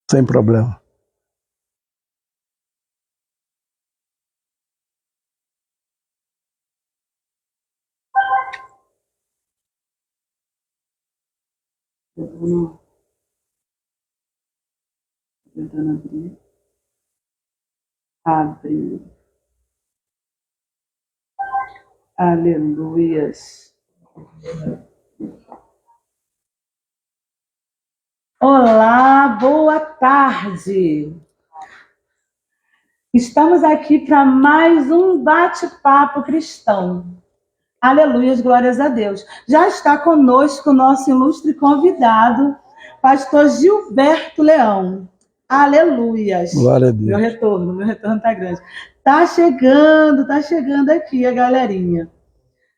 Sem problema. Tentando abrir. Abre. Aleluias. Olá, boa tarde. Estamos aqui para mais um bate-papo cristão. Aleluias, glórias a Deus. Já está conosco o nosso ilustre convidado, pastor Gilberto Leão. Aleluias. Glória a Deus. Meu retorno está grande. Tá chegando aqui a galerinha.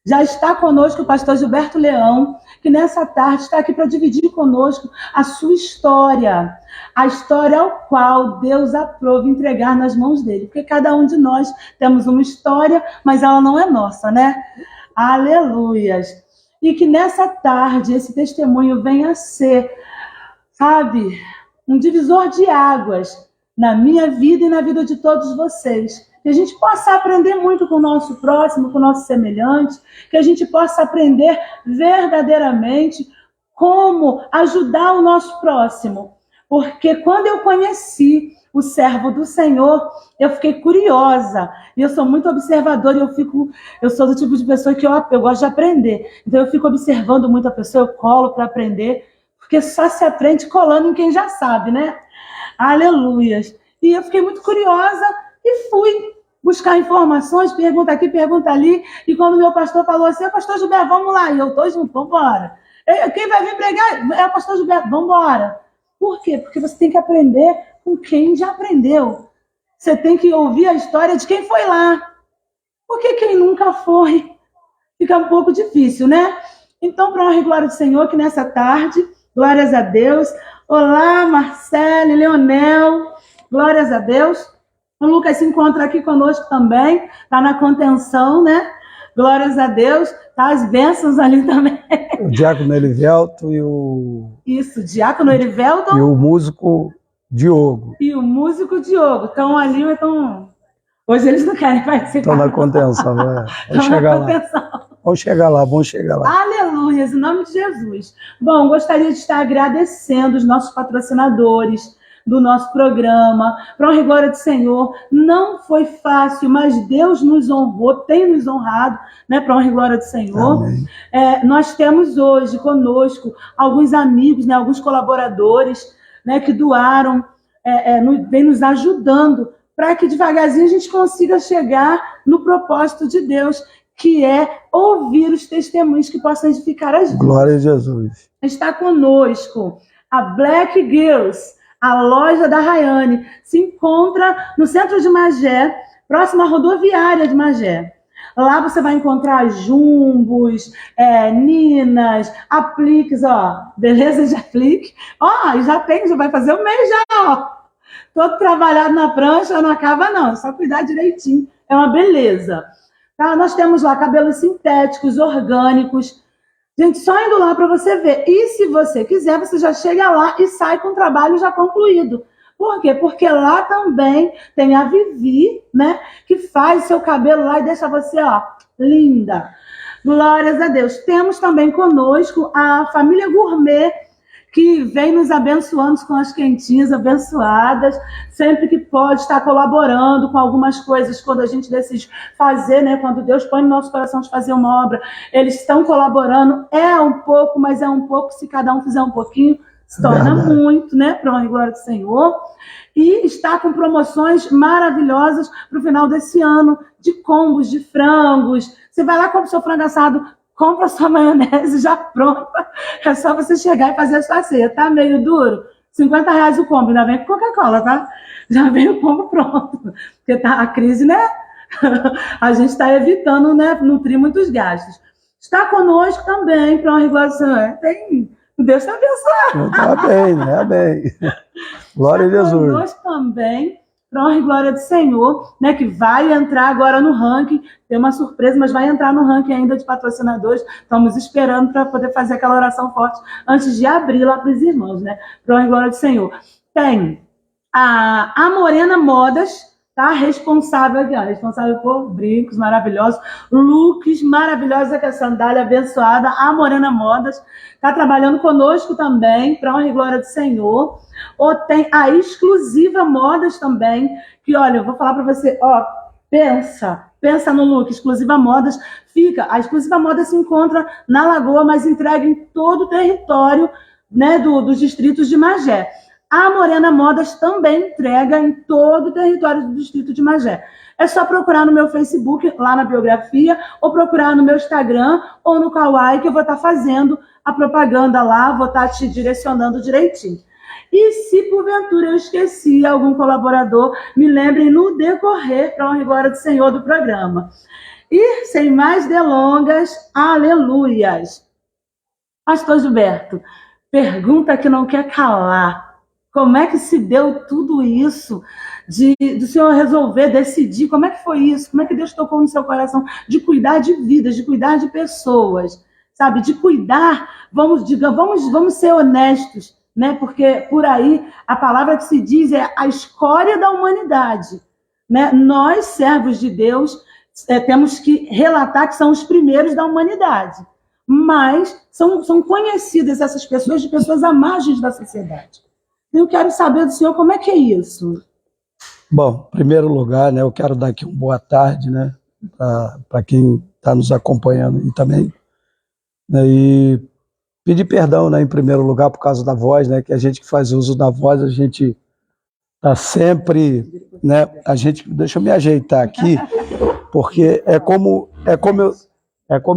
Já está conosco o pastor Gilberto Leão, que nessa tarde está aqui para dividir conosco a sua história, a história ao qual Deus aprova entregar nas mãos dele, porque cada um de nós temos uma história, mas ela não é nossa, né? Aleluias! E que nessa tarde esse testemunho venha a ser, sabe, um divisor de águas na minha vida e na vida de todos vocês. Que a gente possa aprender muito com o nosso próximo, com o nosso semelhante, que a gente possa aprender verdadeiramente como ajudar o nosso próximo. Porque quando eu conheci o servo do Senhor, eu fiquei curiosa. E eu sou muito observadora e eu sou do tipo de pessoa que eu gosto de aprender. Então eu fico observando muito a pessoa, eu colo para aprender, porque só se aprende colando em quem já sabe, né? Aleluias. E eu fiquei muito curiosa e fui buscar informações, pergunta aqui, pergunta ali. E quando meu pastor falou assim, pastor Gilberto, vamos lá. E eu tô junto, vamos embora. Quem vai vir pregar é o pastor Gilberto, vamos embora. Por quê? Porque você tem que aprender com quem já aprendeu. Você tem que ouvir a história de quem foi lá. Porque quem nunca foi, fica um pouco difícil, né? Então, para honra e glória do Senhor, que nessa tarde, glórias a Deus. Olá, Marcele, Leonel, glórias a Deus. O Lucas se encontra aqui conosco também, está na contenção, né? Glórias a Deus. Tá as bênçãos ali também. O diácono Erivelto e o... Isso, diácono Erivelto. E o músico Diogo. E o músico Diogo. Estão ali, então... Hoje eles não querem participar. Estão na contenção, né? Vamos chegar lá. Vamos chegar lá. Aleluia, em nome de Jesus. Bom, gostaria de estar agradecendo os nossos patrocinadores do nosso programa, para honra e glória do Senhor. Não foi fácil, mas Deus nos honrou, tem nos honrado, né, para honra e glória do Senhor. Nós temos hoje conosco alguns amigos, né, alguns colaboradores, né, que doaram, vem nos ajudando para que devagarzinho a gente consiga chegar no propósito de Deus, que é ouvir os testemunhos que possam edificar as vidas. Glória a Jesus. Está conosco a Black Girls, a loja da Rayane. Se encontra no centro de Magé, próxima à rodoviária de Magé. Lá você vai encontrar jumbos, ninas, apliques, ó, beleza de aplique. Ó, já vai fazer um mês já, ó. Todo trabalhado na prancha, não acaba não, é só cuidar direitinho, é uma beleza. Tá? Nós temos lá cabelos sintéticos, orgânicos. Gente, só indo lá para você ver. E se você quiser, você já chega lá e sai com o trabalho já concluído. Por quê? Porque lá também tem a Vivi, né? Que faz seu cabelo lá e deixa você, ó, linda. Glórias a Deus. Temos também conosco a família Gourmet, que vem nos abençoando com as quentinhas abençoadas, sempre que pode estar colaborando com algumas coisas quando a gente decide fazer, né? Quando Deus põe no nosso coração de fazer uma obra, eles estão colaborando, é um pouco, mas é um pouco, se cada um fizer um pouquinho, se torna muito, né? Para honra e glória do Senhor. E está com promoções maravilhosas para o final desse ano, de combos de frangos. Você vai lá, compra o seu frango assado, compra sua maionese já pronta. É só você chegar e fazer a sua ceia. Tá meio duro? R$50 o combo. Ainda vem com Coca-Cola, tá? Já vem o combo pronto. Porque tá a crise, né? A gente está evitando, né, nutrir muitos gastos. Está conosco também, para honra e glória do Senhor. Deus está abençoando. Está bem, né? Bem. Glória a Jesus. Está conosco também, para honra e glória do Senhor, né, que vai entrar agora no ranking, tem uma surpresa, mas vai entrar no ranking ainda de patrocinadores. Estamos esperando para poder fazer aquela oração forte antes de abrir lá para os irmãos, né, para honra e glória do Senhor. Tem a Morena Modas, tá? Responsável aqui, ó, responsável por brincos maravilhosos, looks maravilhosos, aqui a sandália abençoada, a Morena Modas, tá trabalhando conosco também, para honra e glória do Senhor. Ou tem a Exclusiva Modas também, que olha, eu vou falar para você, ó, pensa no look, Exclusiva Modas, a Exclusiva Modas se encontra na Lagoa, mas entrega em todo o território, né, dos distritos de Magé. A Morena Modas também entrega em todo o território do distrito de Magé. É só procurar no meu Facebook, lá na biografia, ou procurar no meu Instagram ou no Kawaii, que eu vou estar fazendo a propaganda lá, vou estar te direcionando direitinho. E se porventura eu esqueci algum colaborador, me lembrem no decorrer, para honra e glória do Senhor, do programa. E, sem mais delongas, aleluias. Pastor Gilberto, pergunta que não quer calar. Como é que se deu tudo isso do Senhor resolver, decidir? Como é que foi isso? Como é que Deus tocou no seu coração de cuidar de vidas, de cuidar de pessoas, sabe? De cuidar, vamos ser honestos, né? Porque por aí a palavra que se diz é a escória da humanidade, né? Nós, servos de Deus, temos que relatar que são os primeiros da humanidade, mas são conhecidas essas pessoas de pessoas à margem da sociedade. Eu quero saber do senhor como é que é isso. Bom, em primeiro lugar, né, eu quero dar aqui uma boa tarde, né, para quem está nos acompanhando e também, né, e pedir perdão, né, em primeiro lugar por causa da voz, né, que a gente que faz uso da voz, a gente está sempre, né, deixa eu me ajeitar aqui, porque é como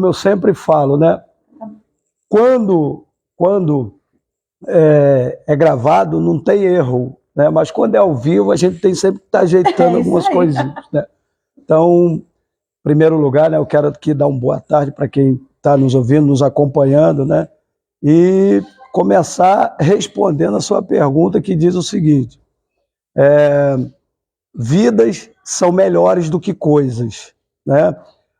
eu sempre falo, né, quando é gravado, não tem erro, né? Mas quando é ao vivo, a gente tem sempre que estar ajeitando algumas coisinhas, né? Então, em primeiro lugar, né, eu quero aqui dar uma boa tarde para quem está nos ouvindo, nos acompanhando, né? E começar respondendo a sua pergunta, que diz o seguinte: vidas são melhores do que coisas, né?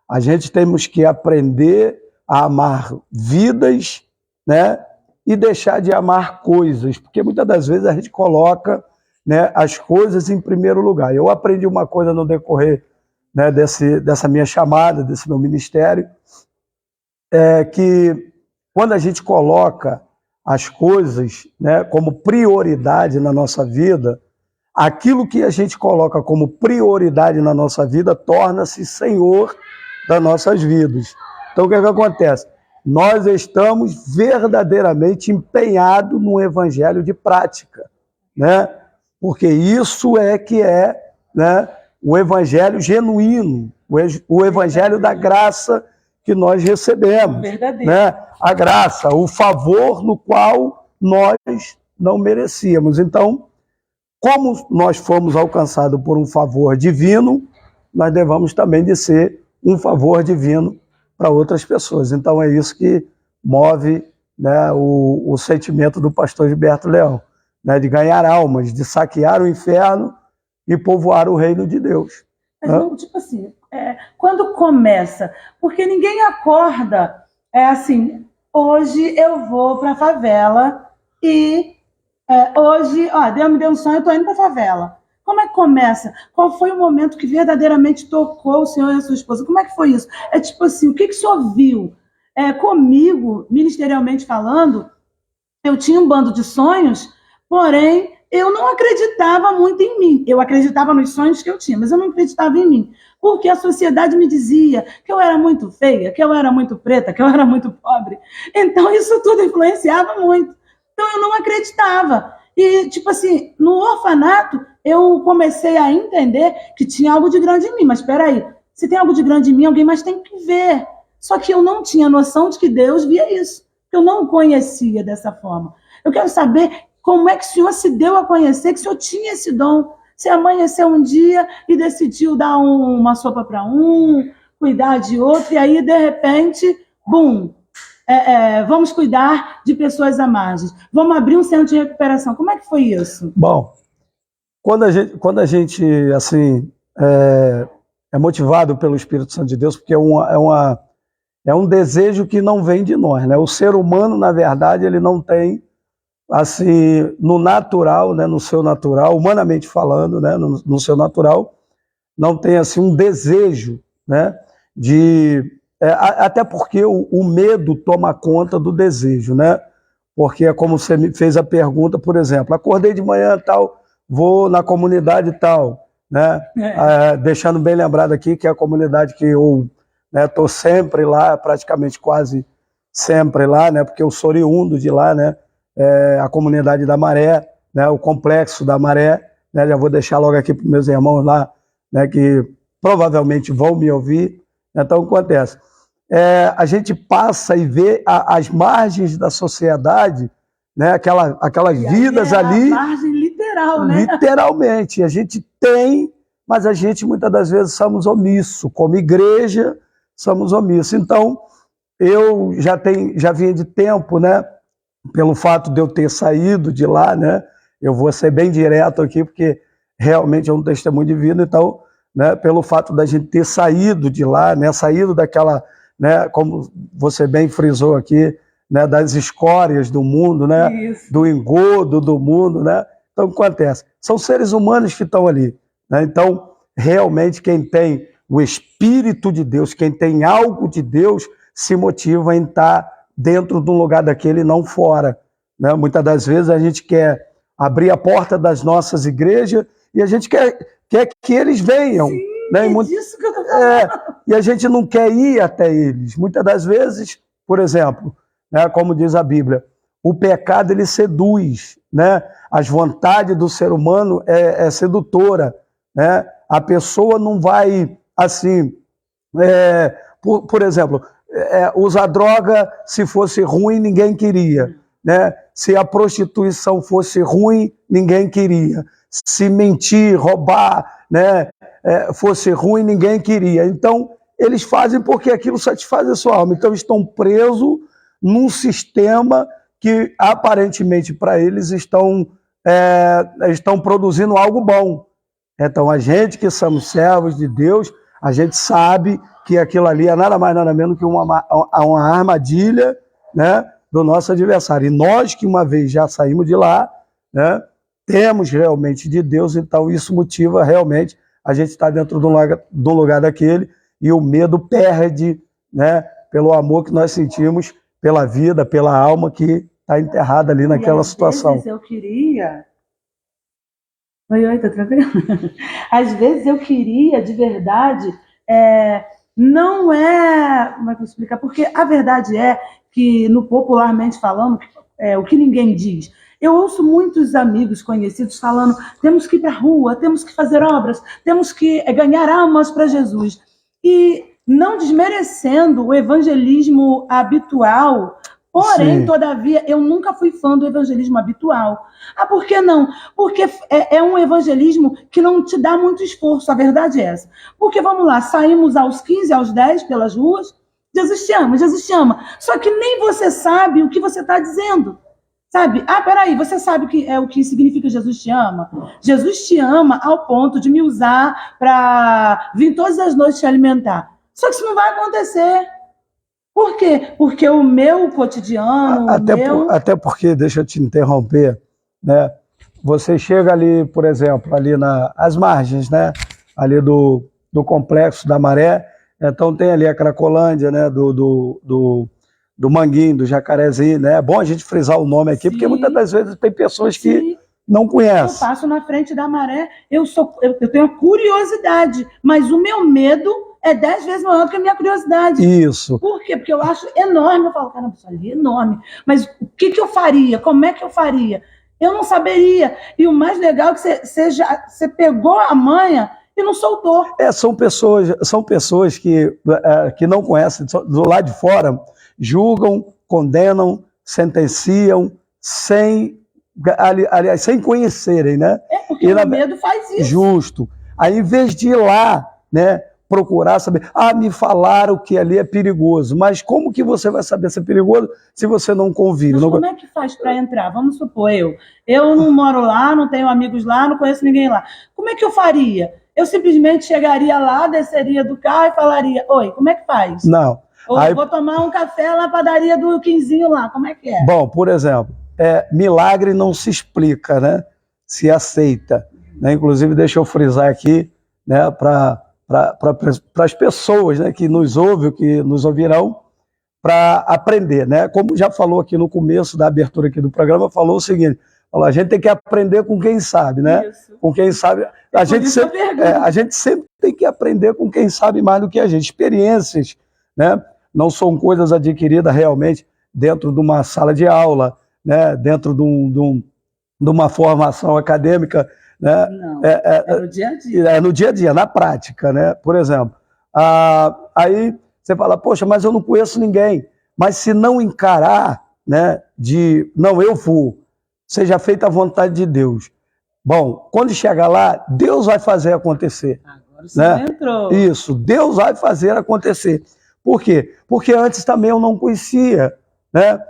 A gente temos que aprender a amar vidas, né? E deixar de amar coisas, porque muitas das vezes a gente coloca, né, as coisas em primeiro lugar. Eu aprendi uma coisa no decorrer, né, dessa minha chamada, desse meu ministério, que quando a gente coloca as coisas, né, como prioridade na nossa vida, aquilo que a gente coloca como prioridade na nossa vida torna-se Senhor das nossas vidas. Então o que acontece? Nós estamos verdadeiramente empenhados no evangelho de prática, né? Porque isso que é, né, o evangelho genuíno, o evangelho da graça que nós recebemos, né? A graça, o favor no qual nós não merecíamos. Então, como nós fomos alcançados por um favor divino, nós devemos também de ser um favor divino para outras pessoas. Então é isso que move, né, o sentimento do pastor Gilberto Leão, né, de ganhar almas, de saquear o inferno e povoar o reino de Deus. Mas, né? Tipo assim, quando começa, porque ninguém acorda, assim, hoje eu vou para a favela e hoje, Deus me deu um sonho, eu estou indo para a favela. Como é que começa? Qual foi o momento que verdadeiramente tocou o senhor e a sua esposa? Como é que foi isso? É tipo assim, o que o senhor viu? Comigo, ministerialmente falando, eu tinha um bando de sonhos, porém, eu não acreditava muito em mim. Eu acreditava nos sonhos que eu tinha, mas eu não acreditava em mim. Porque a sociedade me dizia que eu era muito feia, que eu era muito preta, que eu era muito pobre. Então, isso tudo influenciava muito. Então, eu não acreditava. E, tipo assim, no orfanato, eu comecei a entender que tinha algo de grande em mim. Mas espera aí, se tem algo de grande em mim, alguém mais tem que ver. Só que eu não tinha noção de que Deus via isso. Eu não conhecia dessa forma. Eu quero saber como é que o senhor se deu a conhecer que o senhor tinha esse dom. Você amanheceu um dia e decidiu dar uma sopa para um, cuidar de outro, e aí, de repente, bum, vamos cuidar de pessoas à margem. Vamos abrir um centro de recuperação. Como é que foi isso? Bom, quando a gente assim, é motivado pelo Espírito Santo de Deus, porque é um desejo que não vem de nós, né? O ser humano, na verdade, ele não tem assim, no natural, né, no seu natural, humanamente falando, né, no seu natural, não tem assim um desejo, né, até porque o medo toma conta do desejo, né? Porque é como você me fez a pergunta, por exemplo, acordei de manhã tal, vou na comunidade tal, né? Deixando bem lembrado aqui que é a comunidade que eu estou sempre lá, praticamente quase sempre lá, né? Porque eu sou oriundo de lá, né? A comunidade da Maré, né? O complexo da Maré, né? Já vou deixar logo aqui para os meus irmãos lá, né? Que provavelmente vão me ouvir. Então, o que acontece? A gente passa e vê as margens da sociedade, né? Aquelas vidas ali. A margem literal, né? Literalmente. A gente tem, mas a gente muitas das vezes somos omissos. Como igreja, somos omissos. Então, eu já vinha de tempo, né? Pelo fato de eu ter saído de lá, né? Eu vou ser bem direto aqui, porque realmente é um testemunho de vida. Então, né? Pelo fato da gente ter saído de lá, né? Saído daquela, né? Como você bem frisou aqui, né? Das escórias do mundo, né? Isso. Do engodo do mundo, né? Então, o que acontece? São seres humanos que estão ali, né? Então, realmente, quem tem o Espírito de Deus, quem tem algo de Deus, se motiva em estar dentro de um lugar daquele e não fora, né? Muitas das vezes a gente quer abrir a porta das nossas igrejas e a gente quer que eles venham. Sim, né? É disso que eu tô falando. E a gente não quer ir até eles. Muitas das vezes, por exemplo, né, como diz a Bíblia, o pecado ele seduz, né? As vontades do ser humano é sedutora, né? A pessoa não vai assim, por exemplo, usar droga, se fosse ruim, ninguém queria, né? Se a prostituição fosse ruim, ninguém queria. Se mentir, roubar, né, fosse ruim, ninguém queria. Então, eles fazem porque aquilo satisfaz a sua alma. Então, estão presos num sistema que, aparentemente, para eles, estão produzindo algo bom. Então, a gente que somos servos de Deus, a gente sabe que aquilo ali é nada mais, nada menos que uma armadilha, né, do nosso adversário. E nós que uma vez já saímos de lá, né, temos realmente de Deus, então isso motiva realmente a gente estar dentro do lugar daquele, e o medo perde, né, pelo amor que nós sentimos pela vida, pela alma que está enterrada ali naquela situação. Às vezes eu queria... Oi, tá tranquilo? Às vezes eu queria, de verdade, não é... Como é que eu vou explicar? Porque a verdade é que, no popularmente falando, o que ninguém diz. Eu ouço muitos amigos conhecidos falando: temos que ir para a rua, temos que fazer obras, temos que ganhar almas para Jesus. E não desmerecendo o evangelismo habitual, porém, todavia, eu nunca fui fã do evangelismo habitual. Por que não? Porque é um evangelismo que não te dá muito esforço, a verdade é essa. Porque, vamos lá, saímos aos 15, aos 10 pelas ruas, Jesus te ama, Jesus te ama. Só que nem você sabe o que você está dizendo. Sabe? Peraí, você sabe o que significa Jesus te ama? Jesus te ama ao ponto de me usar para vir todas as noites te alimentar. Só que isso não vai acontecer. Por quê? Porque o meu cotidiano... Até porque, deixa eu te interromper, né? Você chega ali, por exemplo, ali às margens, né? Ali do complexo da Maré, então tem ali a Cracolândia, né? Do Manguinho, do Jacarezinho, né? É bom a gente frisar o nome aqui, porque muitas das vezes tem pessoas que não conhecem. Eu passo na frente da Maré, eu tenho curiosidade, mas o meu medo é 10 vezes maior do que a minha curiosidade. Isso. Por quê? Porque eu acho enorme. Eu falo: caramba, isso ali é enorme. Mas o que eu faria? Como é que eu faria? Eu não saberia. E o mais legal é que você pegou a manha e não soltou. São pessoas que não conhecem, do lado de fora, julgam, condenam, sentenciam, sem conhecerem, né? Porque o medo faz isso. Justo. Aí, em vez de ir lá, né, procurar saber, me falaram que ali é perigoso, mas como que você vai saber se é perigoso se você não convive? Mas como é que faz para entrar? Vamos supor, eu não moro lá, não tenho amigos lá, não conheço ninguém lá. Como é que eu faria? Eu simplesmente chegaria lá, desceria do carro e falaria: oi, como é que faz? Não. Ou vou tomar um café na padaria do Quinzinho lá, como é que é? Bom, por exemplo, milagre não se explica, né? Se aceita. Né? Inclusive, deixa eu frisar aqui, né, para as pessoas, né, que nos ouvem, que nos ouvirão, para aprender. Né? Como já falou aqui no começo da abertura aqui do programa, falou o seguinte: a gente tem que aprender com quem sabe, né? Isso. Com quem sabe. A gente sempre tem que aprender com quem sabe mais do que a gente. Experiências, né? Não são coisas adquiridas realmente dentro de uma sala de aula, né? Dentro de uma formação acadêmica. Né? Não, é no dia a dia. É no dia a dia, na prática. Né? Por exemplo, aí você fala, poxa, mas eu não conheço ninguém. Mas se não encarar, né, não, eu vou, seja feita a vontade de Deus. Bom, quando chegar lá, Deus vai fazer acontecer. Agora você né? entrou. Isso, Deus vai fazer acontecer. Por quê? Porque antes também eu não conhecia. Né?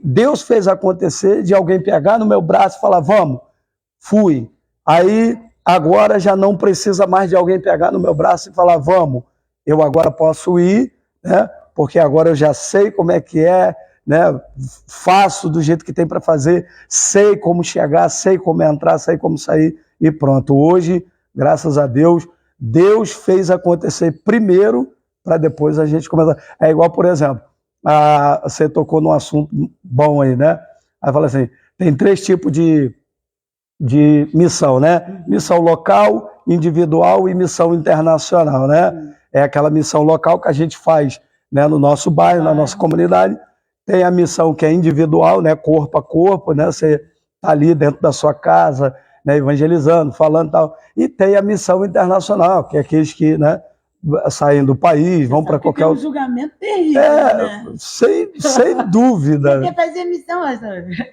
Deus fez acontecer de alguém pegar no meu braço e falar, vamos, fui. Aí, agora já não precisa mais de alguém pegar no meu braço e falar, vamos, eu agora posso ir, né? Porque agora eu já sei como é que é, né? Faço do jeito que tem para fazer, sei como chegar, sei como entrar, sei como sair e pronto. Hoje, graças a Deus, Deus fez acontecer primeiro para depois a gente começar. É igual, por exemplo, você tocou num assunto bom aí, né? Aí fala assim, tem 3 tipos de missão, né? Missão local, individual e missão internacional, né? É aquela missão local que a gente faz, né, no nosso bairro, na nossa comunidade. Tem a missão que é individual, né, corpo a corpo, né? Você está ali dentro da sua casa, né, evangelizando, falando e tal. E tem a missão internacional, que é aqueles que, né, saem do país, vão para qualquer outro. Tem um julgamento terrível, né? Sem dúvida. Quer fazer missão,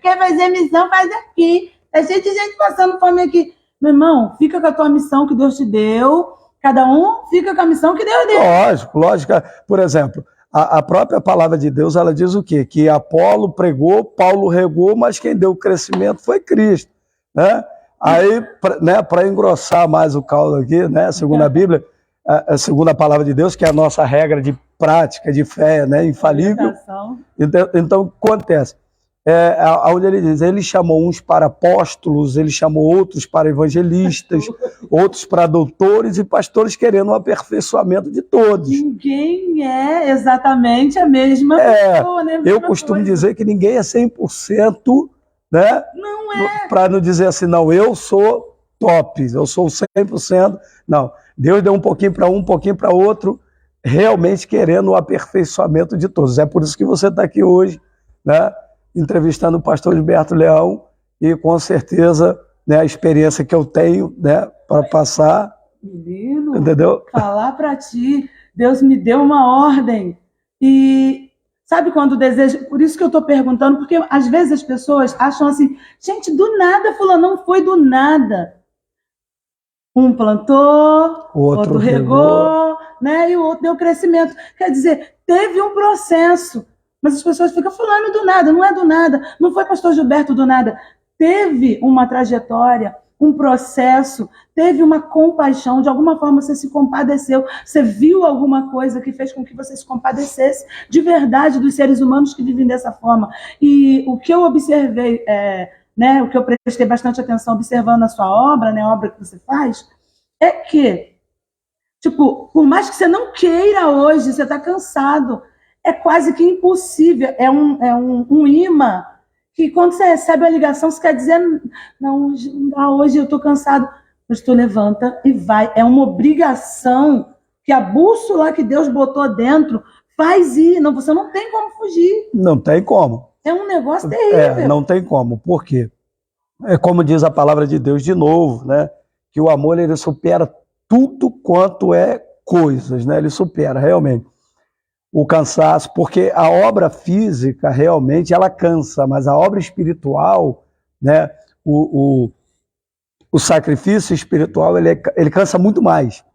quer fazer missão, faz aqui. É cheio de gente passando fome aqui. Meu irmão, fica com a tua missão que Deus te deu. Cada um fica com a missão que Deus deu. Lógico. Por exemplo, a própria palavra de Deus, ela diz o quê? Que Apolo pregou, Paulo regou, mas quem deu o crescimento foi Cristo. Né? Aí, para engrossar mais o caldo aqui, né, segundo a Bíblia, segundo a palavra de Deus, que é a nossa regra de prática, de fé, né, infalível. Então, o que acontece? Onde ele diz, ele chamou uns para apóstolos, ele chamou outros para evangelistas, outros para doutores e pastores, querendo o aperfeiçoamento de todos. Ninguém é exatamente a mesma pessoa, né? Eu costumo dizer que ninguém é 100%, né? Não é. Para não dizer assim, não, eu sou top, eu sou 100%. Não, Deus deu um pouquinho para um pouquinho para outro, realmente querendo o aperfeiçoamento de todos. É por isso que você está aqui hoje, né? Entrevistando o pastor Gilberto Leão, e com certeza, né, a experiência que eu tenho, né, para passar. Menino, entendeu? Falar para ti, Deus me deu uma ordem. E sabe quando o desejo. Por isso que eu estou perguntando, porque às vezes as pessoas acham assim, gente, do nada, fulano, não foi do nada. Um plantou, outro regou, né, e o outro deu crescimento. Quer dizer, teve um processo. Mas as pessoas ficam falando do nada, não é do nada, não foi pastor Gilberto do nada. Teve uma trajetória, um processo, teve uma compaixão, de alguma forma você se compadeceu, você viu alguma coisa que fez com que você se compadecesse de verdade dos seres humanos que vivem dessa forma. E o que eu observei, né, o que eu prestei bastante atenção observando a sua obra, né, a obra que você faz, é que, tipo, por mais que você não queira hoje, você está cansado, é quase que impossível, é um imã, que quando você recebe a ligação, você quer dizer, não, hoje eu estou cansado, mas tu levanta e vai. É uma obrigação que a bússola que Deus botou dentro faz ir, não, você não tem como fugir. Não tem como. É um negócio terrível. Não tem como, por quê? É como diz a palavra de Deus de novo, né? Que o amor, ele supera tudo quanto é coisas, né? Ele supera, realmente. O cansaço, porque a obra física realmente ela cansa, mas a obra espiritual, né, o sacrifício espiritual ele cansa muito mais,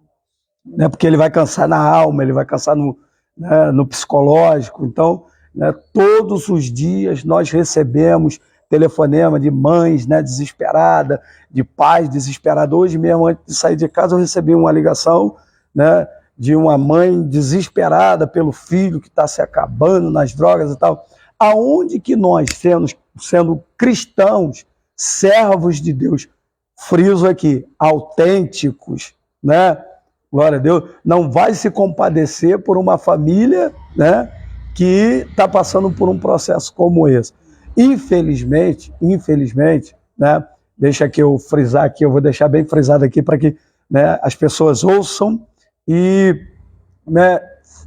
né, porque ele vai cansar na alma, ele vai cansar no psicológico. Então, né, todos os dias nós recebemos telefonema de mães, né, desesperadas, de pais desesperados. Hoje mesmo, antes de sair de casa, eu recebi uma ligação, né, de uma mãe desesperada pelo filho que está se acabando nas drogas e tal. aonde que nós, sendo cristãos, servos de Deus, friso aqui, autênticos, né? Glória a Deus, não vai se compadecer por uma família, né, que está passando por um processo como esse. Infelizmente, né, deixa que eu frisar aqui, eu vou deixar bem frisado aqui para que, né, as pessoas ouçam e, né,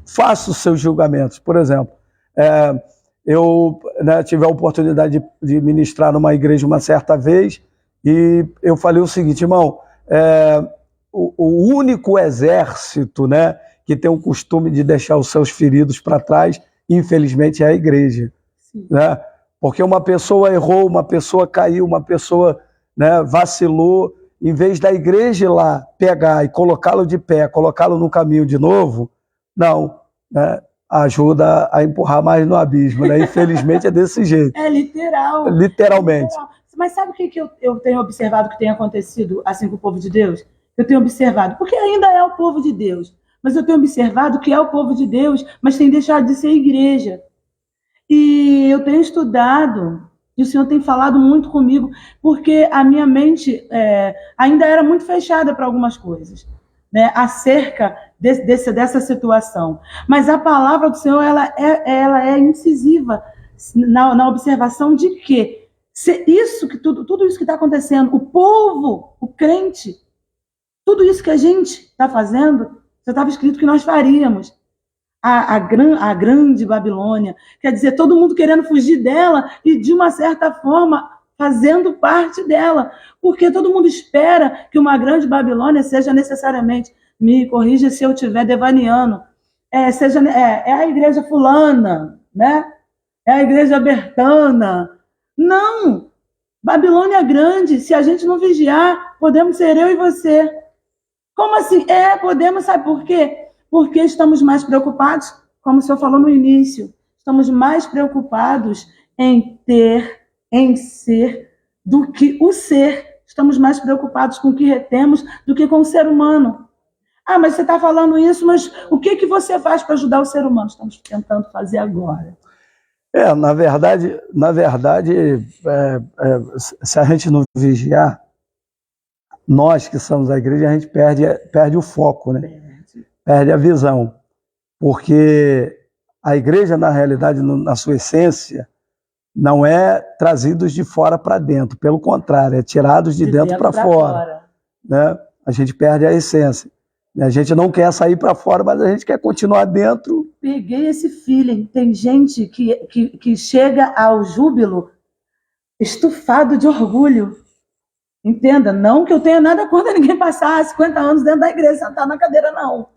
façam os seus julgamentos. Por exemplo, eu, né, tive a oportunidade de ministrar numa igreja uma certa vez e eu falei o seguinte, irmão, o único exército, né, que tem o costume de deixar os seus feridos para trás, infelizmente, é a igreja. Né? Porque uma pessoa errou, uma pessoa caiu, uma pessoa, né, vacilou, em vez da igreja ir lá pegar e colocá-lo de pé, colocá-lo no caminho de novo, não, né, ajuda a empurrar mais no abismo. Né? Infelizmente é desse jeito. É literal. Literalmente. Literal. Mas sabe o que eu tenho observado que tem acontecido assim com o povo de Deus? Eu tenho observado, porque ainda é o povo de Deus, mas eu tenho observado que é o povo de Deus, mas tem deixado de ser igreja. E eu tenho estudado, e o Senhor tem falado muito comigo, porque a minha mente ainda era muito fechada para algumas coisas, né, acerca dessa situação. Mas a palavra do Senhor ela é incisiva na observação de que tudo isso que está acontecendo, o povo, o crente, tudo isso que a gente está fazendo, já estava escrito que nós faríamos. A grande Babilônia, quer dizer, todo mundo querendo fugir dela e, de uma certa forma, fazendo parte dela. Porque todo mundo espera que uma grande Babilônia seja necessariamente, me corrija se eu estiver devaneando, é a igreja fulana, né? É a igreja bertana. Não! Babilônia grande, se a gente não vigiar, podemos ser eu e você. Como assim? Podemos, sabe por quê? Porque estamos mais preocupados, como o senhor falou no início, estamos mais preocupados em ter, em ser, do que o ser. Estamos mais preocupados com o que retemos do que com o ser humano. Ah, mas você está falando isso, mas o que você faz para ajudar o ser humano? Estamos tentando fazer agora. Na verdade, se a gente não vigiar, nós que somos a igreja, a gente perde o foco, né? Perde a visão. Porque a igreja, na realidade, na sua essência, não é trazidos de fora para dentro. Pelo contrário, é tirados de dentro para fora. Né? A gente perde a essência. A gente não quer sair para fora, mas a gente quer continuar dentro. Peguei esse feeling. Tem gente que chega ao júbilo estufado de orgulho. Entenda, não que eu tenha nada contra ninguém passar 50 anos dentro da igreja, sentar na cadeira, não.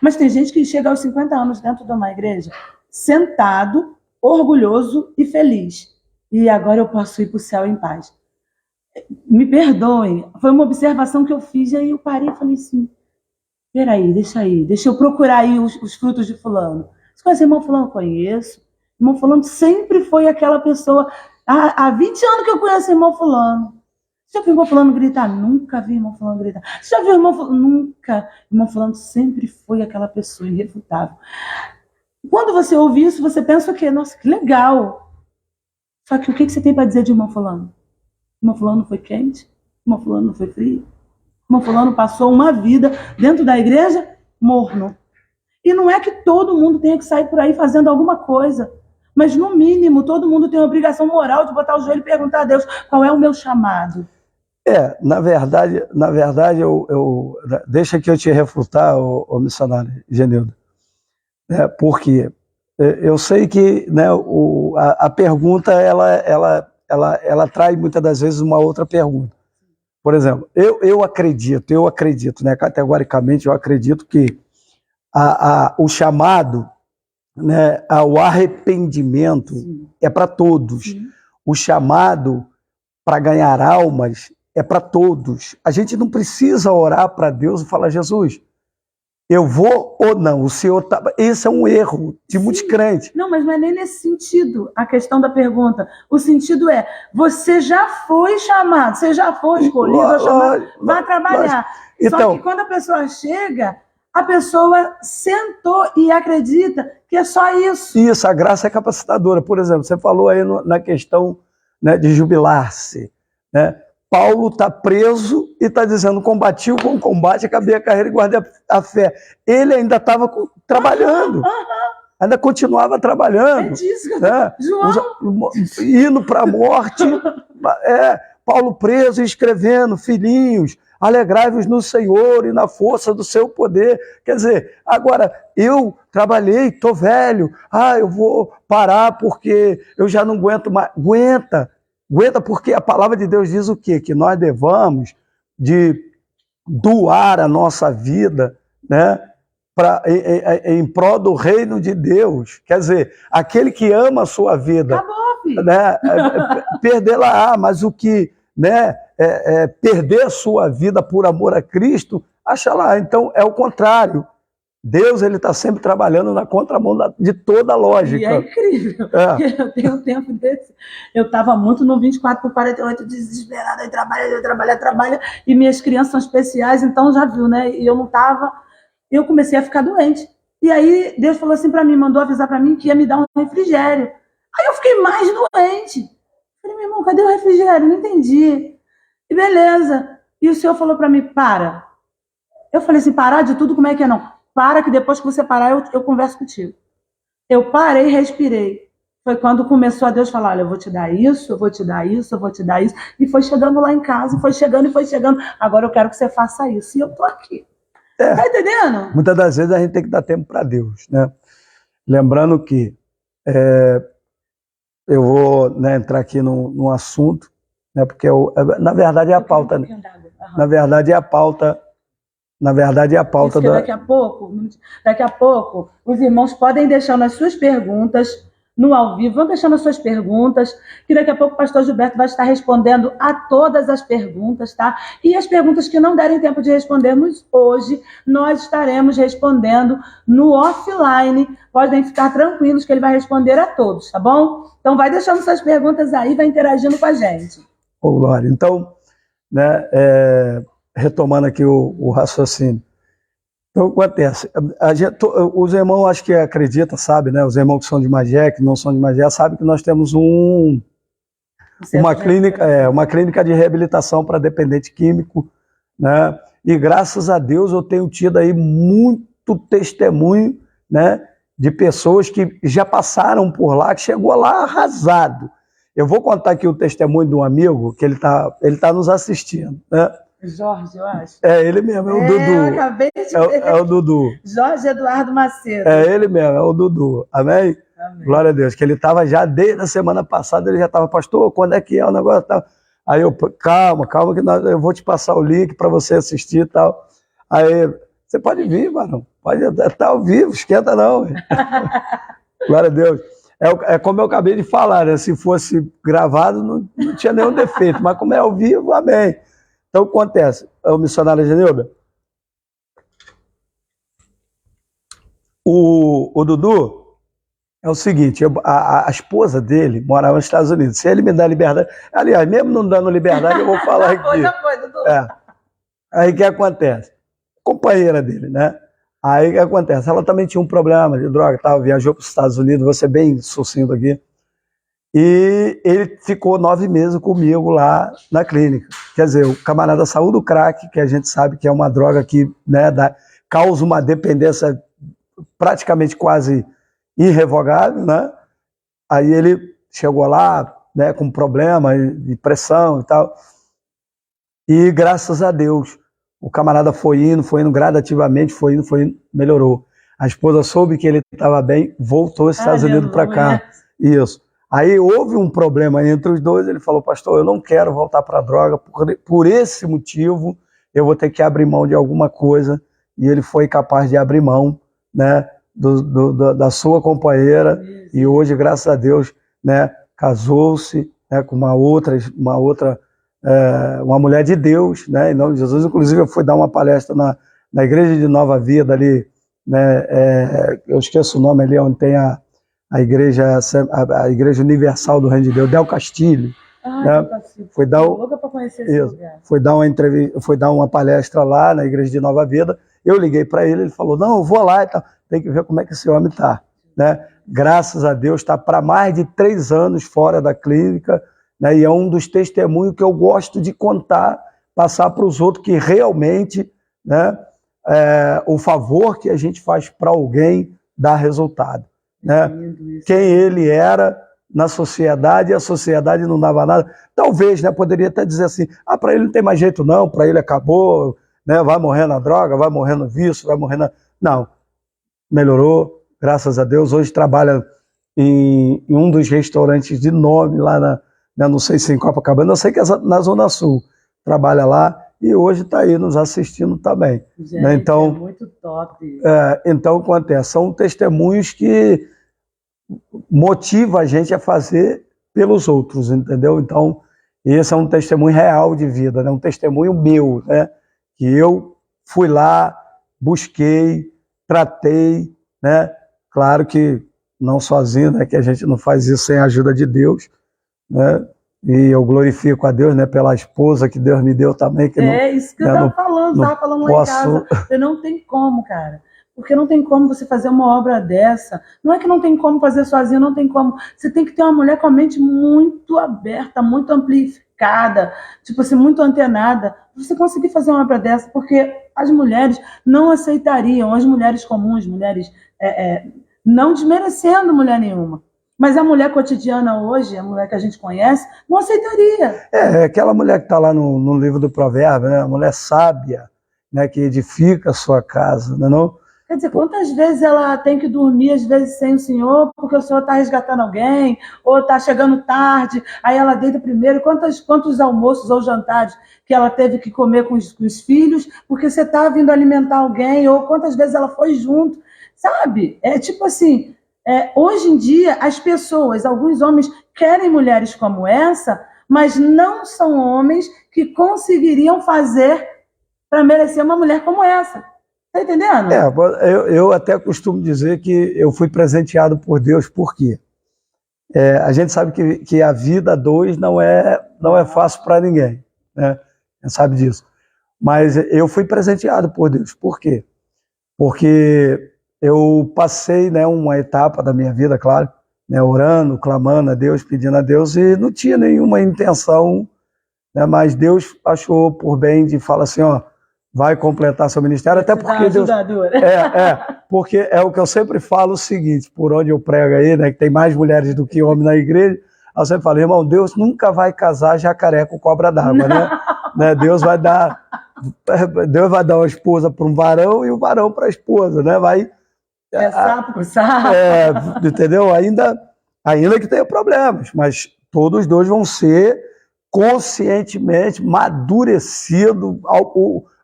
Mas tem gente que chega aos 50 anos dentro de uma igreja, sentado, orgulhoso e feliz. E agora eu posso ir para o céu em paz. Me perdoem, foi uma observação que eu fiz, e aí eu parei e falei assim, peraí, deixa eu procurar aí os frutos de fulano. Você conhece o irmão fulano? Conheço. O irmão fulano sempre foi aquela pessoa, há 20 anos que eu conheço o irmão fulano. Você já viu o irmão fulano gritar? Nunca vi o irmão fulano gritar. Você já viu o irmão fulano? Nunca. O irmão fulano sempre foi aquela pessoa irrefutável. Quando você ouve isso, você pensa o quê? Nossa, que legal. Só que o que você tem para dizer de irmão fulano? O irmão fulano foi quente? O irmão fulano foi frio? O irmão fulano passou uma vida dentro da igreja morno. E não é que todo mundo tenha que sair por aí fazendo alguma coisa. Mas, no mínimo, todo mundo tem a obrigação moral de botar o joelho e perguntar a Deus qual é o meu chamado. Na verdade, deixa que eu te refutar, o missionário Genildo. Porque eu sei que, né, a pergunta ela traz muitas das vezes uma outra pergunta. Por exemplo, eu acredito, né, categoricamente, eu acredito que o chamado, né, ao arrependimento, sim, é para todos. Sim. O chamado para ganhar almas é para todos. A gente não precisa orar para Deus e falar, Jesus, eu vou ou não? O Senhor tá... Esse é um erro de muitos crentes. Não, mas não é nem nesse sentido a questão da pergunta. O sentido é, você já foi chamado, você já foi escolhido, vai trabalhar. Então, só que quando a pessoa chega, a pessoa sentou e acredita que é só isso. Isso, a graça é capacitadora. Por exemplo, você falou aí na questão, né, de jubilar-se, né? Paulo está preso e está dizendo: combati o bom combate, acabei a carreira e guardei a fé. Ele ainda estava trabalhando, ainda continuava É trabalhando, disso que né? João. Indo para a morte. Paulo preso e escrevendo: filhinhos, alegrai-vos no Senhor e na força do seu poder. Quer dizer, agora, eu trabalhei, estou velho, eu vou parar porque eu já não aguento mais. Aguenta porque a palavra de Deus diz o quê? Que nós devamos de doar a nossa vida, né, em prol do reino de Deus. Quer dizer, aquele que ama a sua vida, Acabou, filho. né, perdê-la, mas o que, né, perder a sua vida por amor a Cristo, acha lá. Então é o contrário. Deus, ele está sempre trabalhando na contramão de toda a lógica. E é incrível. Eu tenho um tempo desse. Eu estava muito no 24/48, desesperada, e trabalha. E minhas crianças são especiais, então já viu, né? E eu não estava. Eu comecei a ficar doente. E aí Deus falou assim para mim, mandou avisar para mim que ia me dar um refrigério. Aí eu fiquei mais doente. Falei: meu irmão, cadê o refrigério? Não entendi. E beleza. E o Senhor falou para mim: para. Eu falei assim: parar de tudo, como é que é? Não. Para que depois que você parar, eu converso contigo. Eu parei, respirei. Foi quando começou a Deus falar: olha, eu vou te dar isso, eu vou te dar isso, eu vou te dar isso. E foi chegando lá em casa, foi chegando. Agora eu quero que você faça isso. E eu tô aqui. Tá entendendo? Muitas das vezes a gente tem que dar tempo para Deus, né? Lembrando que eu vou, né, entrar aqui num assunto, né, porque na verdade é a pauta. Né? Na verdade é a pauta. Na verdade é a pauta da... Daqui a pouco, os irmãos podem deixar as suas perguntas no ao vivo, vão deixando as suas perguntas, que daqui a pouco o pastor Gilberto vai estar respondendo a todas as perguntas, tá? E as perguntas que não derem tempo de respondermos hoje, nós estaremos respondendo no offline. Podem ficar tranquilos que ele vai responder a todos, tá bom? Então vai deixando suas perguntas aí, vai interagindo com a gente. Ô, Glória, então, né, retomando aqui o raciocínio. Então, o que acontece? Os irmãos, acho que acreditam, sabem, né? Os irmãos que são de Magé, que não são de Magé, sabem que nós temos uma clínica de reabilitação para dependente químico, né? E graças a Deus eu tenho tido aí muito testemunho, né, de pessoas que já passaram por lá, que chegou lá arrasado. Eu vou contar aqui o testemunho de um amigo que ele tá nos assistindo, né? Jorge, eu acho. É ele mesmo, é o Dudu. Eu acabei de ver. É o Dudu. Jorge Eduardo Macedo. É ele mesmo, é o Dudu. Amém? Amém. Glória a Deus. Que ele estava já desde a semana passada, ele já estava: pastor, quando é que é o negócio? Aí eu: calma, que eu vou te passar o link para você assistir e tal. Aí, você pode vir, mano. Pode estar ao vivo, esquenta não. Glória a Deus. É como eu acabei de falar, né? Se fosse gravado, não tinha nenhum defeito. Mas como é ao vivo, amém. Então, o que acontece? O missionário Genilda, o Dudu, é o seguinte: a esposa dele morava nos Estados Unidos. Se ele me dá liberdade, aliás, mesmo não dando liberdade, eu vou falar aqui. Já foi, Dudu. Aí o que acontece? Companheira dele, né? Aí o que acontece? Ela também tinha um problema de droga, viajou para os Estados Unidos, vou ser bem sucinto aqui. E ele ficou 9 meses comigo lá na clínica. Quer dizer, o camarada saiu do crack, que a gente sabe que é uma droga que, né, causa uma dependência praticamente quase irrevogável, né? Aí ele chegou lá, né, com problema de pressão e tal. E graças a Deus, o camarada foi indo gradativamente, foi indo, melhorou. A esposa soube que ele estava bem, voltou aos Estados Unidos para cá. Isso. Aí houve um problema entre os dois, ele falou: pastor, eu não quero voltar para a droga, por esse motivo eu vou ter que abrir mão de alguma coisa. E ele foi capaz de abrir mão, né, da sua companheira. Isso. E hoje, graças a Deus, né, casou-se, né, com uma mulher de Deus, né, em nome de Jesus. Inclusive eu fui dar uma palestra na igreja de Nova Vida ali, né, eu esqueço o nome ali, onde tem a igreja Universal do Reino de Deus, Del Castilho. Né? Foi dar uma palestra lá na igreja de Nova Vida, Eu liguei para ele, ele falou, não, eu vou lá e tal. Tem que ver como é que esse homem está, né? Graças a Deus, está para mais de 3 anos fora da clínica, né? E é um dos testemunhos que eu gosto de contar, passar para os outros que realmente, né, o favor que a gente faz para alguém dá resultado, né? Quem ele era na sociedade, e a sociedade não dava nada. Talvez, né, poderia até dizer assim, para ele não tem mais jeito não, para ele acabou, né, vai morrer na droga, vai morrer no vício, vai morrer na... Não, melhorou, graças a Deus. Hoje trabalha em um dos restaurantes de nome lá não sei se em Copacabana, eu sei que é na Zona Sul, trabalha lá e hoje está aí nos assistindo também. Gente, né? Então, é muito top. Então, acontece, são testemunhos que motivam a gente a fazer pelos outros, entendeu? Então, esse é um testemunho real de vida, né? Um testemunho meu, né? Que eu fui lá, busquei, tratei, né? Claro que não sozinho, né? Que a gente não faz isso sem a ajuda de Deus, né? E eu glorifico a Deus, né? Pela esposa que Deus me deu também. Que Isso que eu estava falando lá em casa. Eu não tem como, cara. Porque não tem como você fazer uma obra dessa. Não é que não tem como fazer sozinho, não tem como. Você tem que ter uma mulher com a mente muito aberta, muito amplificada, tipo assim, muito antenada, para você conseguir fazer uma obra dessa, porque as mulheres não aceitariam, as mulheres comuns, mulheres não desmerecendo mulher nenhuma. Mas a mulher cotidiana hoje, a mulher que a gente conhece, não aceitaria. Aquela mulher que está lá no livro do Provérbio, né? A mulher sábia, né? Que edifica a sua casa, não é não? Quer dizer, quantas vezes ela tem que dormir, às vezes, sem o senhor, porque o senhor está resgatando alguém, ou está chegando tarde, aí ela deita primeiro. Quantos almoços ou jantares que ela teve que comer com os filhos, porque você está vindo alimentar alguém, ou quantas vezes ela foi junto, sabe? É tipo assim, hoje em dia, as pessoas, alguns homens querem mulheres como essa, mas não são homens que conseguiriam fazer para merecer uma mulher como essa. Tá entendendo? Eu até costumo dizer que eu fui presenteado por Deus, por quê? A gente sabe que a vida a dois não é fácil para ninguém, né? A gente sabe disso. Mas eu fui presenteado por Deus, por quê? Porque eu passei, né, uma etapa da minha vida, claro, né, orando, clamando a Deus, pedindo a Deus, e não tinha nenhuma intenção, né, mas Deus achou por bem de falar assim, ó, vai completar seu ministério, até porque Deus... porque é o que eu sempre falo o seguinte, por onde eu prego aí, né, que tem mais mulheres do que homens na igreja, eu sempre falo, irmão, Deus nunca vai casar jacaré com cobra d'água, né? Deus vai dar uma esposa para um varão e um varão para a esposa, né? Sapo com sapo. Entendeu? Ainda que tenha problemas, mas todos os dois vão ser conscientemente amadurecidos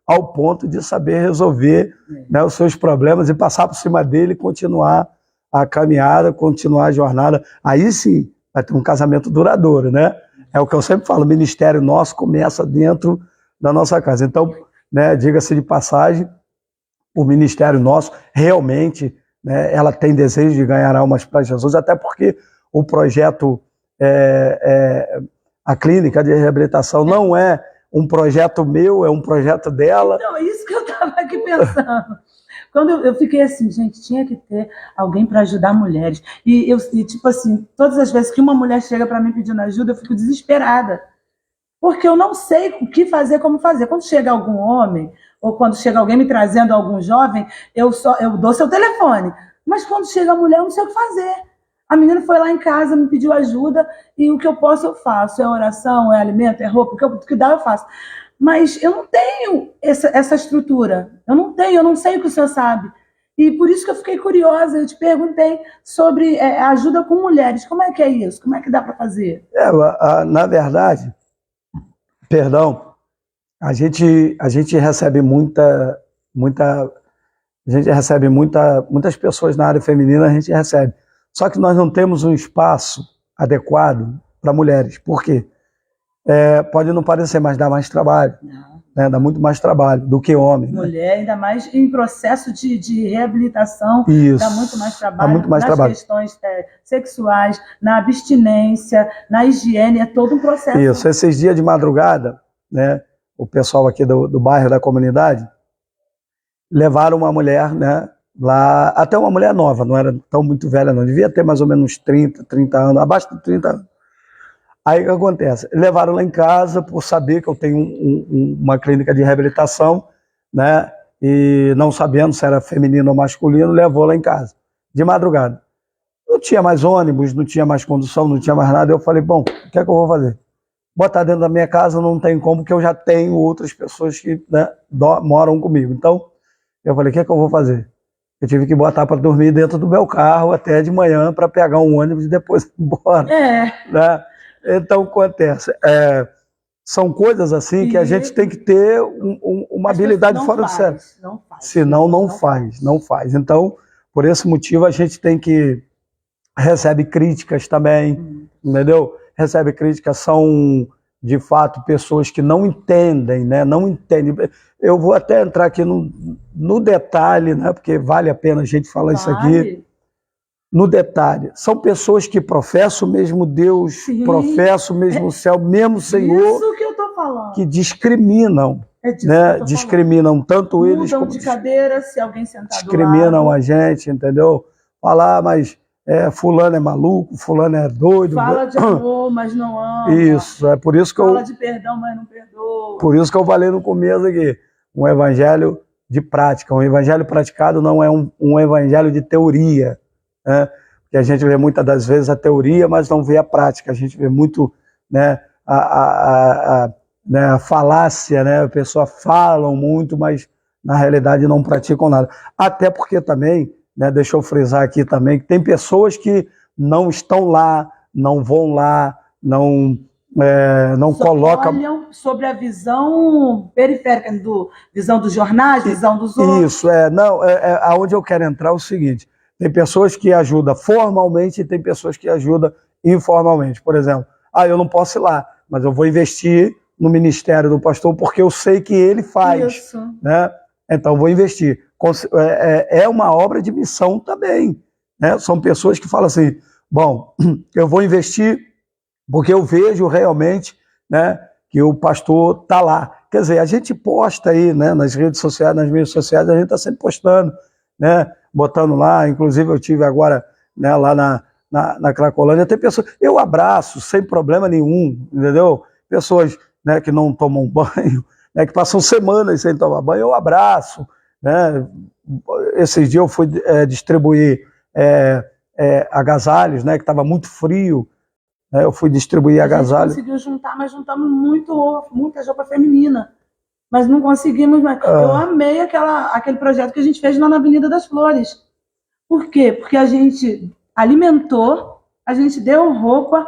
ao ponto de saber resolver, né, os seus problemas e passar por cima dele e continuar a caminhada, continuar a jornada. Aí sim vai ter um casamento duradouro, né? É o que eu sempre falo, o ministério nosso começa dentro da nossa casa. Então, né, diga-se de passagem, o ministério nosso realmente, né, ela tem desejo de ganhar almas para Jesus, até porque o projeto, a clínica de reabilitação não é um projeto meu, é um projeto dela. Então, é isso que eu estava aqui pensando. Quando eu fiquei assim, gente, tinha que ter alguém para ajudar mulheres. E tipo assim, todas as vezes que uma mulher chega para mim pedindo ajuda, eu fico desesperada. Porque eu não sei o que fazer, como fazer. Quando chega algum homem, ou quando chega alguém me trazendo algum jovem, eu dou seu telefone. Mas quando chega a mulher, eu não sei o que fazer. A menina foi lá em casa, me pediu ajuda, e o que eu posso eu faço. É oração, é alimento, é roupa, o que dá eu faço. Mas eu não tenho essa estrutura. Eu não sei o que o senhor sabe. E por isso que eu fiquei curiosa, eu te perguntei sobre ajuda com mulheres. Como é que é isso? Como é que dá para fazer? Na verdade, perdão, a gente recebe muitas pessoas na área feminina, a gente recebe. Só que nós não temos um espaço adequado para mulheres. Por quê? Pode não parecer, mas dá mais trabalho. Né? Dá muito mais trabalho do que homem. Mulher, né? Ainda mais em processo de reabilitação, isso, dá muito mais trabalho. Dá muito mais nas trabalho. Questões sexuais, na abstinência, na higiene, é todo um processo. Isso, esses dias de madrugada, né, o pessoal aqui do bairro, da comunidade, levaram uma mulher, né, lá, até uma mulher nova, não era tão muito velha não, devia ter mais ou menos uns 30 anos, abaixo de 30 anos. Aí o que acontece? Levaram lá em casa por saber que eu tenho uma clínica de reabilitação, né, e não sabendo se era feminino ou masculino, levou lá em casa, de madrugada. Não tinha mais ônibus, não tinha mais condução, não tinha mais nada, eu falei, bom, o que é que eu vou fazer? Botar dentro da minha casa não tem como, porque eu já tenho outras pessoas que, né, moram comigo. Então, eu falei, o que é que eu vou fazer? Eu tive que botar para dormir dentro do meu carro até de manhã para pegar um ônibus e depois ir embora. Né? Então, acontece. São coisas assim que a gente tem que ter uma habilidade fora do sério. Senão não faz. Então, por esse motivo, a gente tem que... Recebe críticas também, entendeu? Recebe críticas, são de fato pessoas que não entendem, né? Não entendem. Eu vou até entrar aqui no detalhe, né? Porque vale a pena a gente falar isso aqui. No detalhe, são pessoas que professam o mesmo Deus, professam o mesmo céu, mesmo Senhor. Isso que eu tô falando. Que discriminam, né? Discriminam tanto eles como de cadeira, se alguém sentar discriminam do lado. a gente, entendeu? Falar, mas fulano é maluco, fulano é doido. Fala de amor, mas não ama. Isso, é por isso que Fala de perdão, mas não perdoa. Por isso que eu falei no começo aqui, um evangelho de prática. Um evangelho praticado não é um evangelho de teoria, né? Porque a gente vê muitas das vezes a teoria, mas não vê a prática. A gente vê muito, né, a falácia, né? As pessoas falam muito, mas na realidade não praticam nada. Até porque também, né, deixa eu frisar aqui também, que tem pessoas que não estão lá, não vão lá, não colocam... olham sobre a visão periférica, visão dos jornais, visão dos outros. Isso, aonde eu quero entrar é o seguinte, tem pessoas que ajudam formalmente e tem pessoas que ajudam informalmente. Por exemplo, eu não posso ir lá, mas eu vou investir no ministério do pastor porque eu sei que ele faz. Isso. Né? Então, vou investir. É uma obra de missão também. Né? São pessoas que falam assim, bom, eu vou investir porque eu vejo realmente, né, que o pastor está lá. Quer dizer, a gente posta aí, né, nas redes sociais, nas mídias sociais, a gente está sempre postando, né, botando lá, inclusive eu tive agora, né, lá na Cracolândia, tem pessoas, eu abraço sem problema nenhum, entendeu? Pessoas, né, que não tomam banho, né, que passam semanas sem tomar banho, eu abraço, né? Esses dias eu fui distribuir agasalhos, né, que estava muito frio, né, eu fui distribuir agasalhos. A gente conseguiu juntar, mas juntamos muita roupa feminina, mas não conseguimos mais. Eu amei aquele projeto que a gente fez lá na Avenida das Flores. Por quê? Porque a gente alimentou, a gente deu roupa,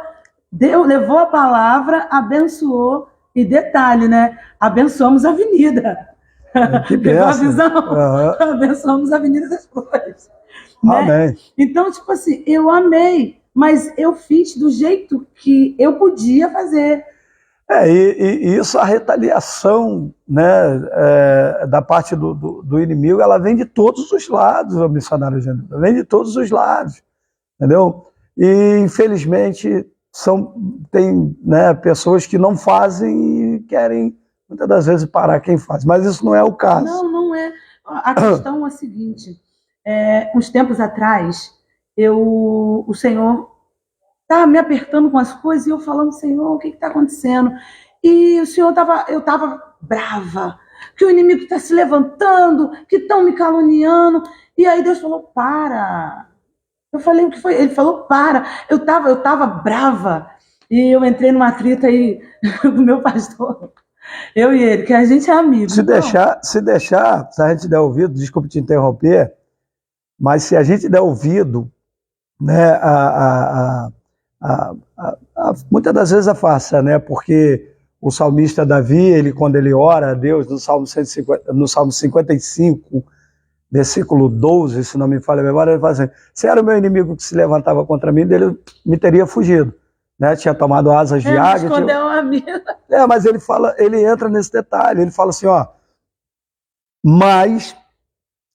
levou a palavra, abençoou, e detalhe, né? Abençoamos a avenida. Que benção. A visão? Abençoamos a Avenida das Flores. Amém. Né? Então, tipo assim, eu amei, mas eu fiz do jeito que eu podia fazer. E isso, a retaliação, né, da parte do inimigo, ela vem de todos os lados, o missionário Genildo, vem de todos os lados, entendeu? E, infelizmente, tem, né, pessoas que não fazem e querem, muitas das vezes, parar quem faz, mas isso não é o caso. Não é. A questão é a seguinte, uns tempos atrás, o Senhor estava me apertando com as coisas e eu falando, Senhor, o que está acontecendo? E o Senhor eu estava brava, que o inimigo está se levantando, que estão me caluniando. E aí Deus falou, para. Eu falei, o que foi? Ele falou, para. Eu estava brava. E eu entrei numa treta aí com o meu pastor. Eu e ele, que a gente é amigo. Se a gente der ouvido, desculpe te interromper, mas se a gente der ouvido, né, muitas das vezes a farsa, né, porque o salmista Davi, quando ele ora a Deus, no Salmo 55, versículo 12, se não me falha a memória, ele fala assim, se era o meu inimigo que se levantava contra mim, ele me teria fugido. Né, tinha tomado asas de águia. Escondeu a minha. Mas ele entra nesse detalhe, ele fala assim, mas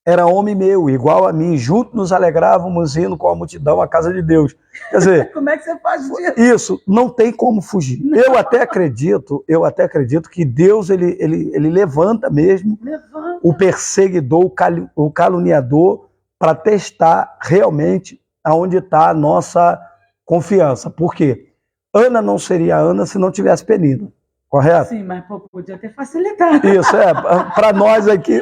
era homem meu, igual a mim, juntos nos alegrávamos indo com a multidão à casa de Deus. Quer dizer, Como é que você faz disso? isso não tem como fugir. Eu até acredito que Deus ele levanta mesmo Levanta. o perseguidor, o caluniador, para testar realmente aonde está a nossa confiança. Por quê? Ana não seria Ana se não tivesse Penina, correto? Sim, mas pô, podia ter facilitado. Isso, para nós aqui,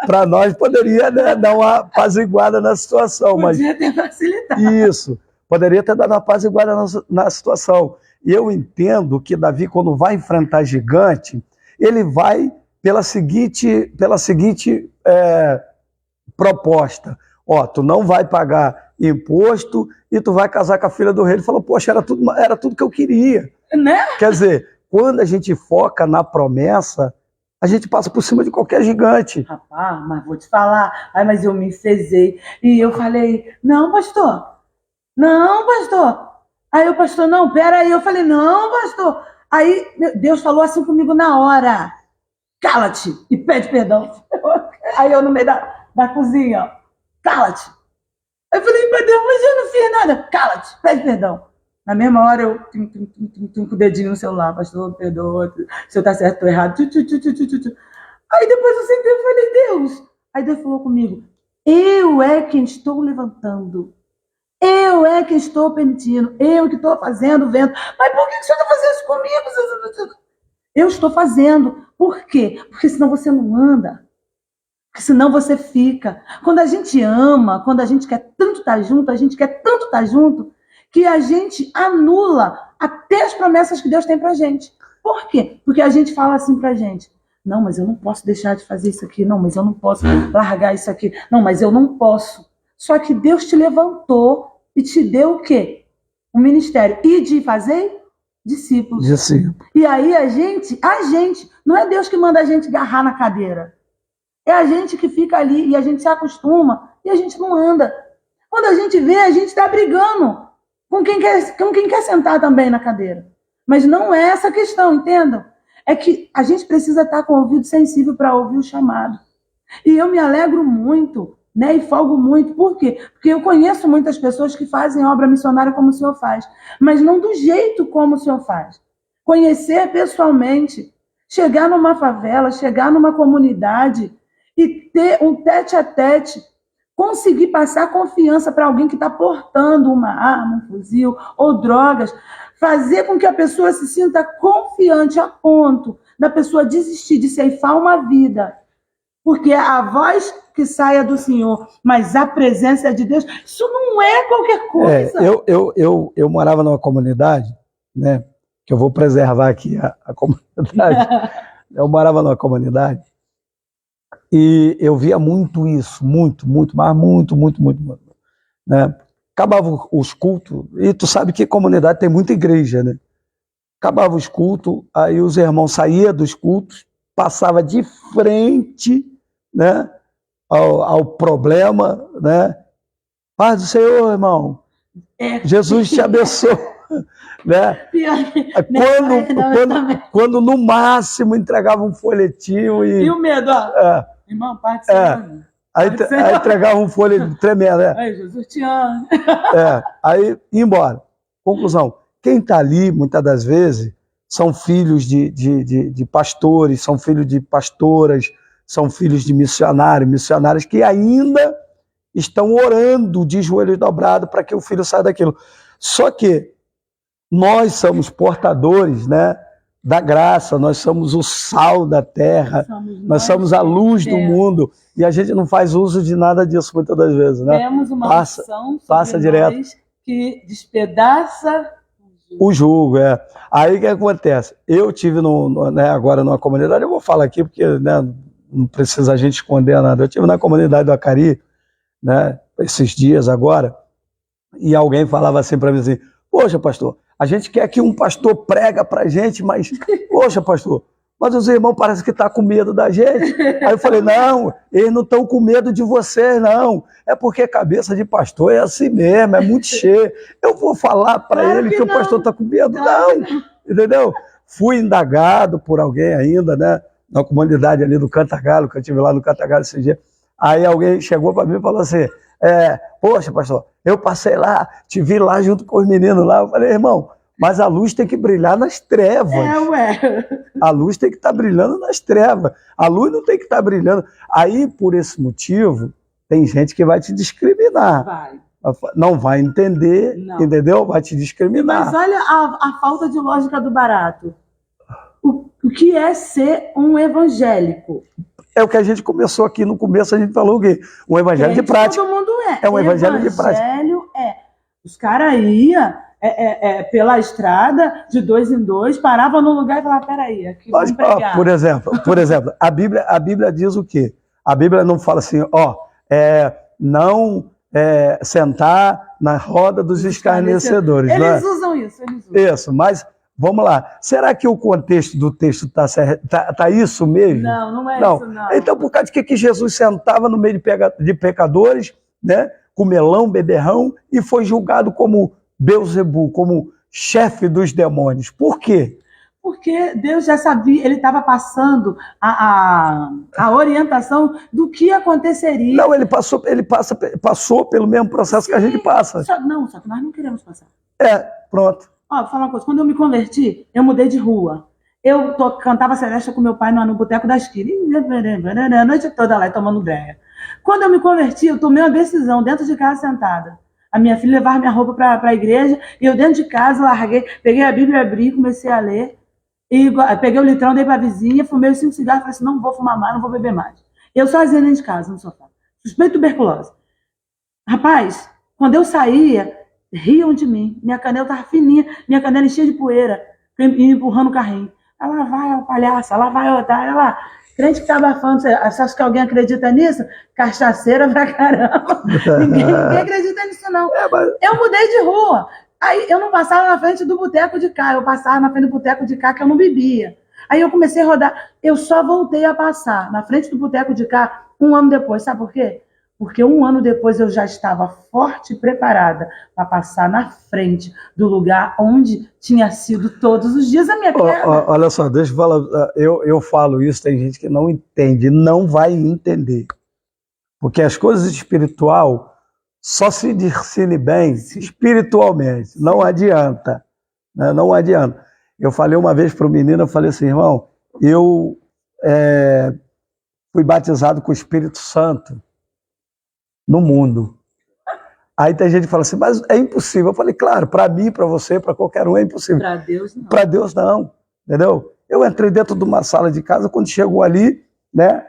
para nós poderia, né, dar uma apaziguada na situação. Podia ter facilitado. Isso, poderia ter dado uma apaziguada na situação. E eu entendo que Davi, quando vai enfrentar gigante, ele vai pela seguinte proposta. Ó, tu não vai pagar imposto e tu vai casar com a filha do rei. Ele falou, poxa, era tudo que eu queria. Né? Quer dizer, quando a gente foca na promessa, a gente passa por cima de qualquer gigante. Rapaz, mas vou te falar, mas eu me enfezei. E eu falei, não, pastor. Aí o pastor, não, peraí. Eu falei, não, pastor. Aí Deus falou assim comigo na hora. Cala-te e pede perdão. Aí eu no meio da cozinha, ó, cala-te. Eu falei, meu Deus, mas eu não fiz nada. Cala-te, pede perdão. Na mesma hora eu com o dedinho no celular, pastor, perdoa, se eu tá certo, tô errado. Aí depois eu sentei e falei, Deus. Aí Deus falou comigo, eu é quem estou levantando. Eu é quem estou permitindo. Eu que estou fazendo o vento. Mas por que o senhor está fazendo isso comigo? Eu estou fazendo. Por quê? Porque senão você não anda. Porque senão você fica. Quando a gente ama, quando a gente quer tanto estar junto, que a gente anula até as promessas que Deus tem pra gente. Por quê? Porque a gente fala assim pra gente, não, mas eu não posso deixar de fazer isso aqui, não, mas eu não posso largar isso aqui, não, mas eu não posso. Só que Deus te levantou e te deu o quê? Um ministério. E de fazer discípulos. E aí a gente, não é Deus que manda a gente agarrar na cadeira. É a gente que fica ali e a gente se acostuma e a gente não anda. Quando a gente vê, a gente está brigando com quem quer sentar também na cadeira. Mas não é essa a questão, entendam? É que a gente precisa estar com o ouvido sensível para ouvir o chamado. E eu me alegro muito, né, e folgo muito. Por quê? Porque eu conheço muitas pessoas que fazem obra missionária como o senhor faz, mas não do jeito como o senhor faz. Conhecer pessoalmente, chegar numa favela, chegar numa comunidade e ter um tete-a-tete, conseguir passar confiança para alguém que está portando uma arma, um fuzil ou drogas, fazer com que a pessoa se sinta confiante a ponto da pessoa desistir de ceifar uma vida. Porque a voz que saia do Senhor, mas a presença de Deus, isso não é qualquer coisa. Eu morava numa comunidade, né, que eu vou preservar aqui a comunidade. Eu morava numa comunidade e eu via muito isso, muito, né? Acabava os cultos, e tu sabe que comunidade tem muita igreja, né? Acabava os cultos, aí os irmãos saíam dos cultos, passava de frente, né, ao problema, né? Paz do Senhor, irmão. Jesus te abençoe. Né? Quando no máximo entregava um folhetinho e o medo, ó. Irmão, paz do Senhor. Aí entregava um folheto tremendo. Aí, Jesus te ama. Aí ia embora. Conclusão, quem está ali, muitas das vezes, são filhos de pastores, são filhos de pastoras, são filhos de missionários que ainda estão orando de joelhos dobrados para que o filho saia daquilo. Só que nós somos portadores, né, da graça, nós somos o sal da terra, nós somos a luz do mundo, e a gente não faz uso de nada disso muitas das vezes, né? Temos uma unção passa direto que despedaça o jugo. Aí o que acontece? Eu tive agora numa comunidade, eu vou falar aqui porque, né, não precisa a gente esconder nada. Eu tive na comunidade do Acari, né, esses dias agora, e alguém falava assim para mim assim, poxa, pastor, a gente quer que um pastor prega pra gente, mas, poxa, pastor, mas os irmãos parecem que estão com medo da gente. Aí eu falei, não, eles não estão com medo de vocês, não. É porque a cabeça de pastor é assim mesmo, é muito cheia. Eu vou falar para ele que o pastor está com medo, não. Entendeu? Fui indagado por alguém ainda, né, na comunidade ali do Cantagalo, que eu estive lá no Cantagalo esse dia. Aí alguém chegou para mim e falou assim, poxa, pastor, eu passei lá, te vi lá junto com os meninos lá. Eu falei, irmão, mas a luz tem que brilhar nas trevas. Ué. A luz tem que estar brilhando nas trevas. A luz não tem que estar brilhando. Aí, por esse motivo, tem gente que vai te discriminar. Vai. Não vai entender, Não. entendeu? Vai te discriminar. Mas olha a falta de lógica do barato. O que é ser um evangélico? É o que a gente começou aqui no começo, a gente falou o quê? Um evangelho de prática. Todo mundo é. É um evangelho de prática. Evangelho é. Os caras iam pela estrada, de 2 em 2, paravam no lugar e falavam, peraí, aqui vamos pregar. Por exemplo, a Bíblia diz o quê? A Bíblia não fala assim, não sentar na roda dos escarnecedores. Eles usam isso. Isso, mas vamos lá. Será que o contexto do texto está isso mesmo? Não é isso, não. Então, por causa de que Jesus sentava no meio de pecadores, né, com melão, beberrão, e foi julgado como Beelzebul, como chefe dos demônios? Por quê? Porque Deus já sabia, ele estava passando a orientação do que aconteceria. Não, ele passou pelo mesmo processo que a gente passa. Só que nós não queremos passar. Pronto. Vou falar uma coisa. Quando eu me converti, eu mudei de rua. Eu cantava Celeste com meu pai no Boteco da Esquina. A noite toda lá, tomando breia. Quando eu me converti, eu tomei uma decisão dentro de casa sentada. A minha filha levava minha roupa para a igreja e eu dentro de casa larguei, peguei a Bíblia, abri, comecei a ler. E peguei o litrão, dei para a vizinha, fumei os 5 cigarros e falei assim, não vou fumar mais, não vou beber mais. Eu sozinha dentro de casa, no sofá. Suspeito de tuberculose. Rapaz, quando eu saía, riam de mim. Minha canela estava fininha, minha canela enchia de poeira, e empurrando o carrinho. Ela vai, ó, palhaça, ela vai, otária, ela... Crente que tá abafando, você acha que alguém acredita nisso? Cachaceira pra caramba. Ninguém acredita nisso, não. Eu mudei de rua. Aí eu não passava na frente do boteco de cá, eu passava na frente do boteco de cá que eu não bebia. Aí eu comecei a rodar. Eu só voltei a passar na frente do boteco de cá 1 ano depois. Sabe por quê? Porque 1 ano depois eu já estava forte e preparada para passar na frente do lugar onde tinha sido todos os dias a minha queda. Olha só, deixa eu falar. Eu falo isso, tem gente que não entende, não vai entender. Porque as coisas espirituais só se discerne bem espiritualmente. Não adianta. Né? Não adianta. Eu falei uma vez para o menino, eu falei assim, irmão, eu fui batizado com o Espírito Santo no mundo. Aí tem gente que fala assim, mas é impossível. Eu falei, claro, para mim, para você, para qualquer um é impossível. Para Deus não. Para Deus não, entendeu? Eu entrei dentro de uma sala de casa, quando chegou ali, né,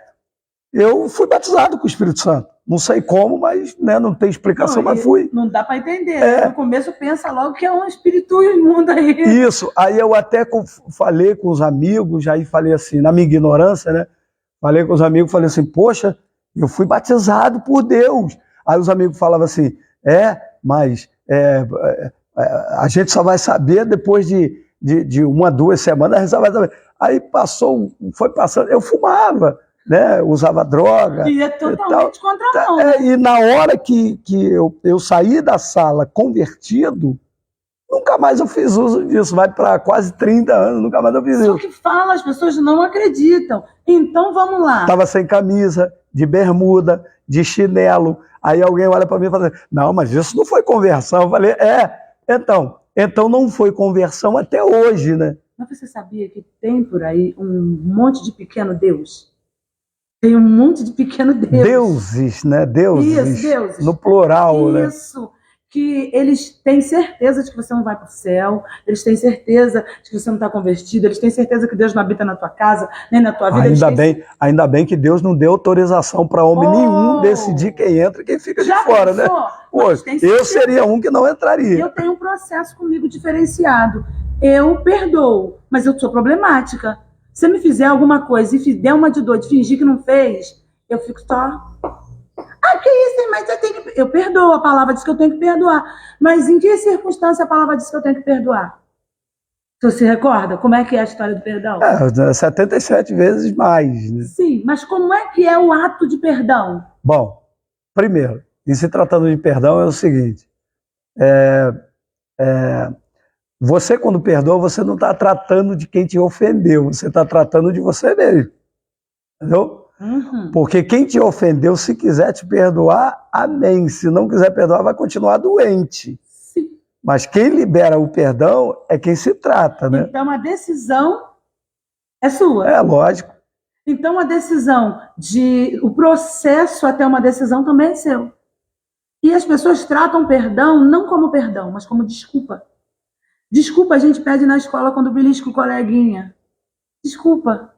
eu fui batizado com o Espírito Santo. Não sei como, mas né, não tem explicação, mas fui. Não dá para entender. No começo pensa logo que é um espírito imundo aí. Isso. Aí eu até falei com os amigos, aí falei assim, na minha ignorância, né? Falei com os amigos, falei assim, poxa, eu fui batizado por Deus. Aí os amigos falavam assim, mas a gente só vai saber depois de 1, 2 semanas, a gente só vai saber. Aí foi passando, eu fumava, né? Usava droga. E é totalmente contramão. Né? E na hora que eu saí da sala convertido, nunca mais eu fiz uso disso. Vai para quase 30 anos, nunca mais eu fiz isso. Só que fala, as pessoas não acreditam. Então vamos lá. Estava sem camisa, de bermuda, de chinelo. Aí alguém olha para mim e fala assim, não, mas isso não foi conversão. Eu falei, então não foi conversão até hoje, né? Mas você sabia que tem por aí um monte de pequeno Deus? Tem um monte de pequeno Deus. Deuses, né? Deuses. Isso, deuses. No plural, né? Isso. Que eles têm certeza de que você não vai para o céu, eles têm certeza de que você não está convertido, eles têm certeza que Deus não habita na tua casa, nem na tua vida. Ainda bem que Deus não deu autorização para homem nenhum decidir quem entra e quem fica de fora, né? Pois, eu seria um que não entraria. Eu tenho um processo comigo diferenciado. Eu perdoo, mas eu sou problemática. Se você me fizer alguma coisa e der uma de doido, fingir que não fez, eu fico só... que isso, mas eu perdoo, a palavra diz que eu tenho que perdoar. Mas em que circunstância a palavra diz que eu tenho que perdoar? Você se recorda? Como é que é a história do perdão? 77 vezes mais. Né? Sim, mas como é que é o ato de perdão? Bom, primeiro, em se tratando de perdão é o seguinte, você quando perdoa, você não está tratando de quem te ofendeu, você está tratando de você mesmo. Entendeu? Uhum. Porque quem te ofendeu, se quiser te perdoar, amém. Se não quiser perdoar, vai continuar doente. Sim. Mas quem libera o perdão é quem se trata, né? Então a decisão é sua. É lógico. Então a decisão o processo até uma decisão também é seu. E as pessoas tratam perdão não como perdão, mas como desculpa. Desculpa a gente pede na escola quando belisca o coleguinha. Desculpa.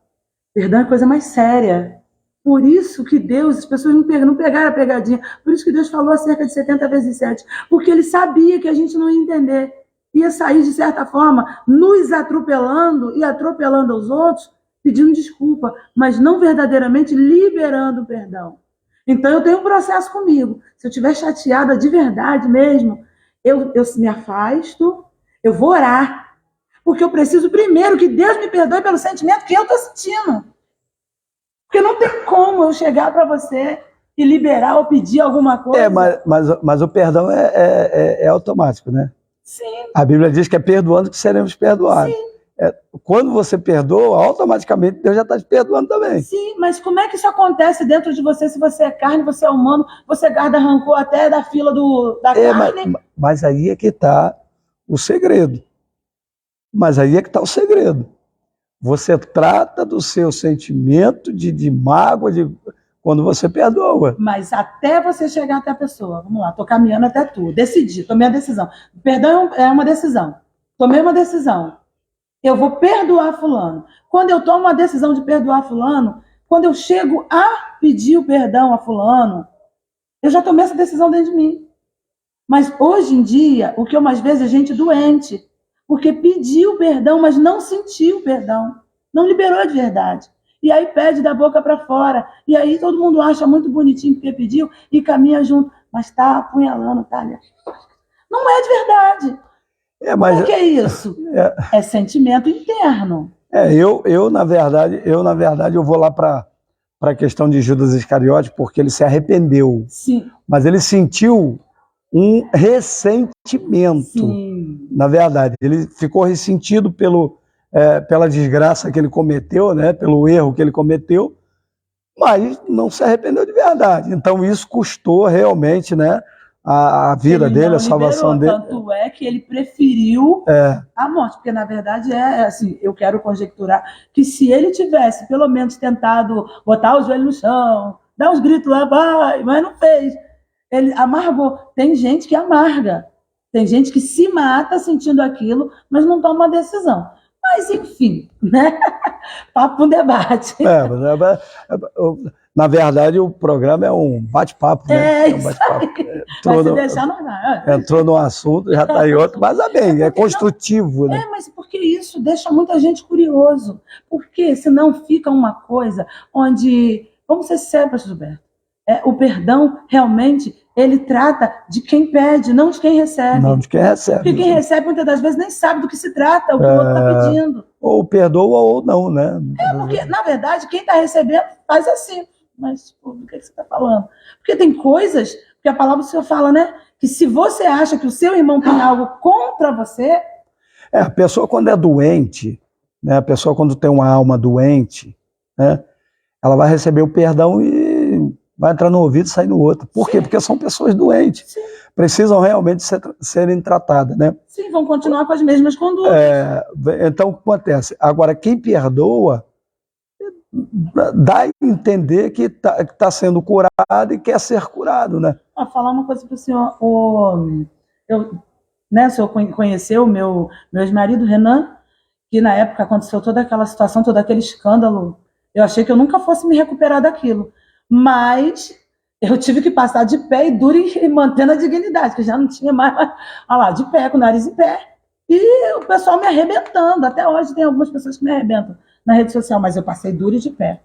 Perdão é coisa mais séria. Por isso que Deus, as pessoas não pegaram a pegadinha. Por isso que Deus falou acerca de 70 vezes 7. Porque Ele sabia que a gente não ia entender. Ia sair, de certa forma, nos atropelando e atropelando os outros, pedindo desculpa, mas não verdadeiramente liberando o perdão. Então eu tenho um processo comigo. Se eu estiver chateada de verdade mesmo, eu me afasto, eu vou orar. Porque eu preciso primeiro que Deus me perdoe pelo sentimento que eu estou sentindo. Porque não tem como eu chegar para você e liberar ou pedir alguma coisa. Mas o perdão é automático, né? Sim. A Bíblia diz que é perdoando que seremos perdoados. Sim. Quando você perdoa, automaticamente Deus já está te perdoando também. Sim, mas como é que isso acontece dentro de você? Se você é carne, você é humano, você guarda rancor até da fila da carne. Mas aí é que está o segredo. Mas aí é que está o segredo. Você trata do seu sentimento de mágoa, quando você perdoa. Mas até você chegar até a pessoa, vamos lá, estou caminhando até tu, decidi, tomei a decisão. Perdão é uma decisão. Tomei uma decisão. Eu vou perdoar fulano. Quando eu tomo a decisão de perdoar fulano, quando eu chego a pedir o perdão a fulano, eu já tomei essa decisão dentro de mim. Mas hoje em dia, o que eu mais vejo é gente doente, porque pediu perdão, mas não sentiu o perdão, não liberou de verdade. E aí pede da boca para fora, e aí todo mundo acha muito bonitinho porque pediu e caminha junto, mas está apunhalando, tá? Não é de verdade. Mas o que é isso? É sentimento interno. Na verdade, eu vou lá para a questão de Judas Iscariote, porque ele se arrependeu. Sim. Mas ele sentiu um ressentimento. Sim. Na verdade, ele ficou ressentido pela desgraça que ele cometeu, né? Pelo erro que ele cometeu, mas não se arrependeu de verdade. Então isso custou realmente, né? A vida dele, a salvação dele. Tanto é que ele preferiu a morte, porque na verdade assim, eu quero conjecturar que se ele tivesse pelo menos tentado botar o joelho no chão, dar uns gritos lá, vai, mas não fez. Ele amargou. Tem gente que amarga, tem gente que se mata sentindo aquilo, mas não toma uma decisão. Mas enfim, né? Papo um debate. Na verdade, o programa é um bate-papo, né? É um bate-papo. Entrou no assunto, já está em outro, mas bem, é construtivo, né? Mas porque isso deixa muita gente curioso. Porque senão fica uma coisa onde, vamos ser sérios, pastor Gilberto, o perdão realmente ele trata de quem pede, não de quem recebe. Não de quem recebe. Porque quem recebe muitas das vezes nem sabe do que se trata, o que o outro está pedindo. Ou perdoa ou não, né? Porque, na verdade, quem está recebendo faz assim. Mas, do que você está falando? Porque tem coisas, que a palavra do Senhor fala, né? Que se você acha que o seu irmão tem algo contra você... A pessoa quando é doente, né? A pessoa quando tem uma alma doente, né? Ela vai receber o perdão e vai entrar no ouvido e sair no outro. Por quê? Porque são pessoas doentes. Sim. Precisam realmente serem tratadas, né? Sim, vão continuar com as mesmas condutas. Então, o que acontece? Agora, quem perdoa dá a entender que tá sendo curado e quer ser curado, né? Vou falar uma coisa para o senhor. O senhor conheceu o meu ex-marido, Renan, que na época aconteceu toda aquela situação, todo aquele escândalo. Eu achei que eu nunca fosse me recuperar daquilo. Mas eu tive que passar de pé e duro e mantendo a dignidade, que já não tinha mais, olha lá, de pé, com o nariz em pé. E o pessoal me arrebentando. Até hoje tem algumas pessoas que me arrebentam na rede social, mas eu passei duro e de pé.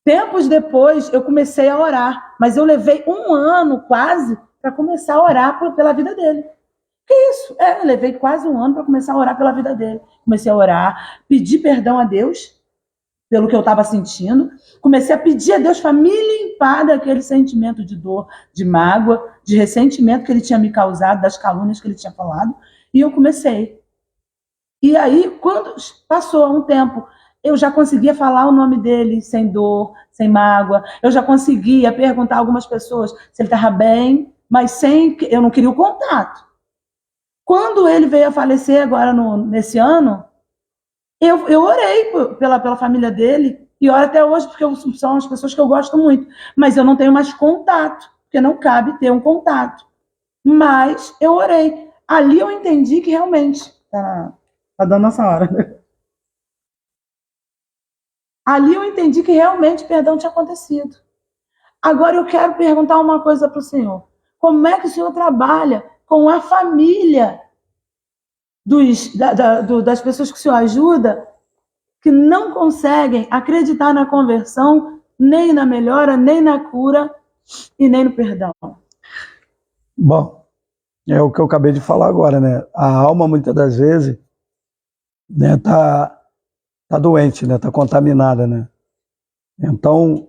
Tempos depois, eu comecei a orar, mas eu levei 1 ano quase para começar a orar pela vida dele. Que isso? Eu levei quase 1 ano para começar a orar pela vida dele. Comecei a orar, pedi perdão a Deus pelo que eu estava sentindo. Comecei a pedir a Deus para me limpar daquele sentimento de dor, de mágoa, de ressentimento que ele tinha me causado, das calúnias que ele tinha falado. E eu comecei. E aí, quando passou um tempo, eu já conseguia falar o nome dele sem dor, sem mágoa. Eu já conseguia perguntar a algumas pessoas se ele estava bem, mas sem eu não queria o contato. Quando ele veio a falecer agora nesse ano, eu orei pela família dele e oro até hoje, porque são as pessoas que eu gosto muito. Mas eu não tenho mais contato, porque não cabe ter um contato. Mas eu orei. Ali eu entendi que realmente... Tá dando nossa hora. Ali eu entendi que realmente perdão tinha acontecido. Agora eu quero perguntar uma coisa para o senhor. Como é que o senhor trabalha com a família das pessoas que o senhor ajuda, que não conseguem acreditar na conversão, nem na melhora, nem na cura e nem no perdão? Bom, é o que eu acabei de falar agora, né? A alma, muitas das vezes, né, tá doente, né? Tá contaminada, né? Então,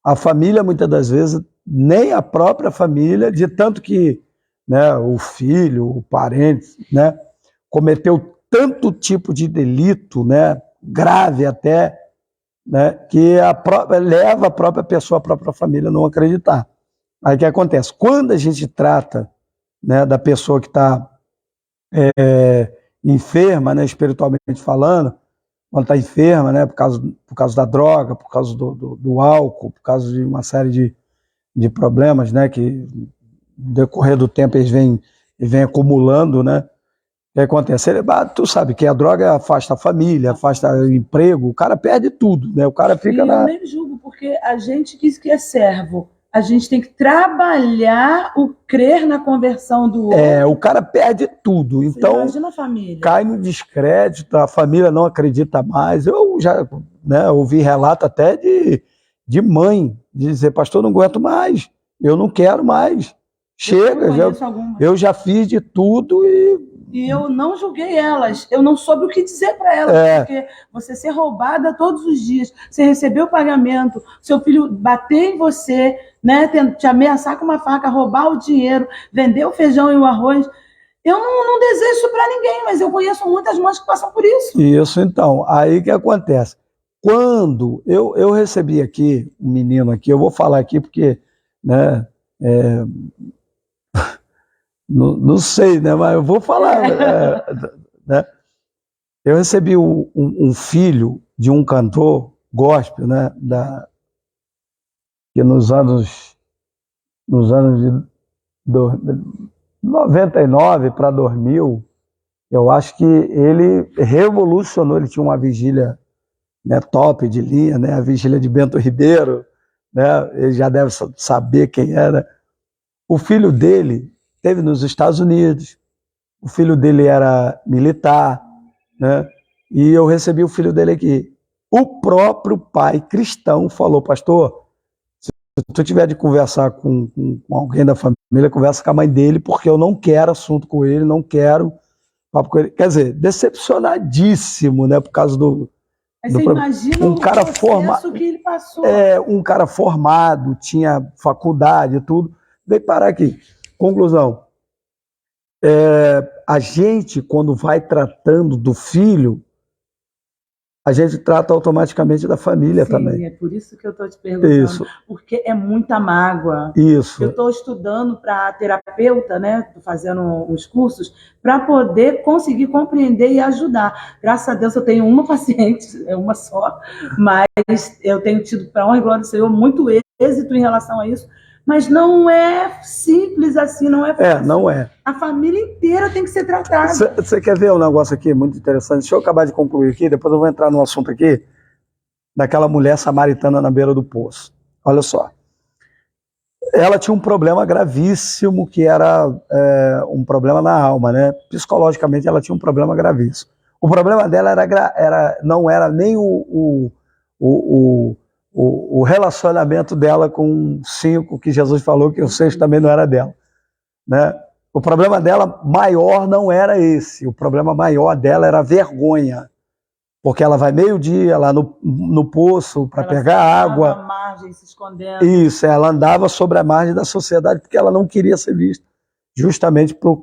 a família, muitas das vezes, nem a própria família, de tanto que, né, o filho, o parente, né, cometeu tanto tipo de delito, né, grave até, né, que leva a própria pessoa, a própria família a não acreditar. Aí o que acontece? Quando a gente trata, né, da pessoa que está enferma, né, espiritualmente falando, quando está enferma, né, por causa da droga, por causa do álcool, por causa de uma série de problemas, né, que no decorrer do tempo eles vêm acumulando, né? O que acontece? Tu sabe que a droga afasta a família, afasta o emprego, o cara perde tudo, né? O cara fica eu nem julgo, porque a gente que é servo, a gente tem que trabalhar o crer na conversão do outro. O cara perde tudo. Então, imagina a família. Cai no descrédito, a família não acredita mais. Eu já, né, ouvi relato até de mãe, de dizer, pastor, não aguento mais, eu não quero mais. Chega, eu já fiz de tudo e eu não julguei elas, eu não soube o que dizer para elas, porque você ser roubada todos os dias, você receber o pagamento, seu filho bater em você, né, te ameaçar com uma faca, roubar o dinheiro, vender o feijão e o arroz. Eu não desejo isso para ninguém, mas eu conheço muitas mães que passam por isso. Isso, então. Aí que acontece? Quando eu recebi aqui um menino aqui, eu vou falar aqui porque, né, não sei, né, mas eu vou falar. Né? Eu recebi um filho de um cantor gospel, né, que nos anos de 99 para 2000, eu acho que ele revolucionou. Ele tinha uma vigília, né, top de linha, né, a vigília de Bento Ribeiro, né, ele já deve saber quem era. O filho dele esteve nos Estados Unidos, o filho dele era militar, né, e eu recebi o filho dele aqui. O próprio pai cristão falou, pastor, se tu tiver de conversar com alguém da família, conversa com a mãe dele, porque eu não quero assunto com ele, não quero papo com ele. Quer dizer, decepcionadíssimo, né, por causa do... Mas você imagina um cara formado, que ele passou. Um cara formado, tinha faculdade e tudo, veio parar aqui. Conclusão, a gente, quando vai tratando do filho, a gente trata automaticamente da família. Sim, também. É por isso que eu estou te perguntando. Isso. Porque é muita mágoa. Isso. Eu estou estudando para terapeuta, né? Estou fazendo uns cursos para poder conseguir compreender e ajudar. Graças a Deus eu tenho uma paciente, uma só, mas eu tenho tido, para honra e glória do Senhor, muito êxito em relação a isso. Mas não é simples assim, não é fácil. Não é. A família inteira tem que ser tratada. Você quer ver um negócio aqui muito interessante? Deixa eu acabar de concluir aqui, depois eu vou entrar no assunto aqui, daquela mulher samaritana na beira do poço. Olha só. Ela tinha um problema gravíssimo, que era um problema na alma, né? Psicologicamente ela tinha um problema gravíssimo. O problema dela não era nem o relacionamento dela com 5, que Jesus falou que o 6 também não era dela, né? O problema dela maior não era esse, o problema maior dela era a vergonha, porque ela vai meio-dia lá no poço para pegar água. À margem, se escondendo. Isso, ela andava sobre a margem da sociedade porque ela não queria ser vista, justamente por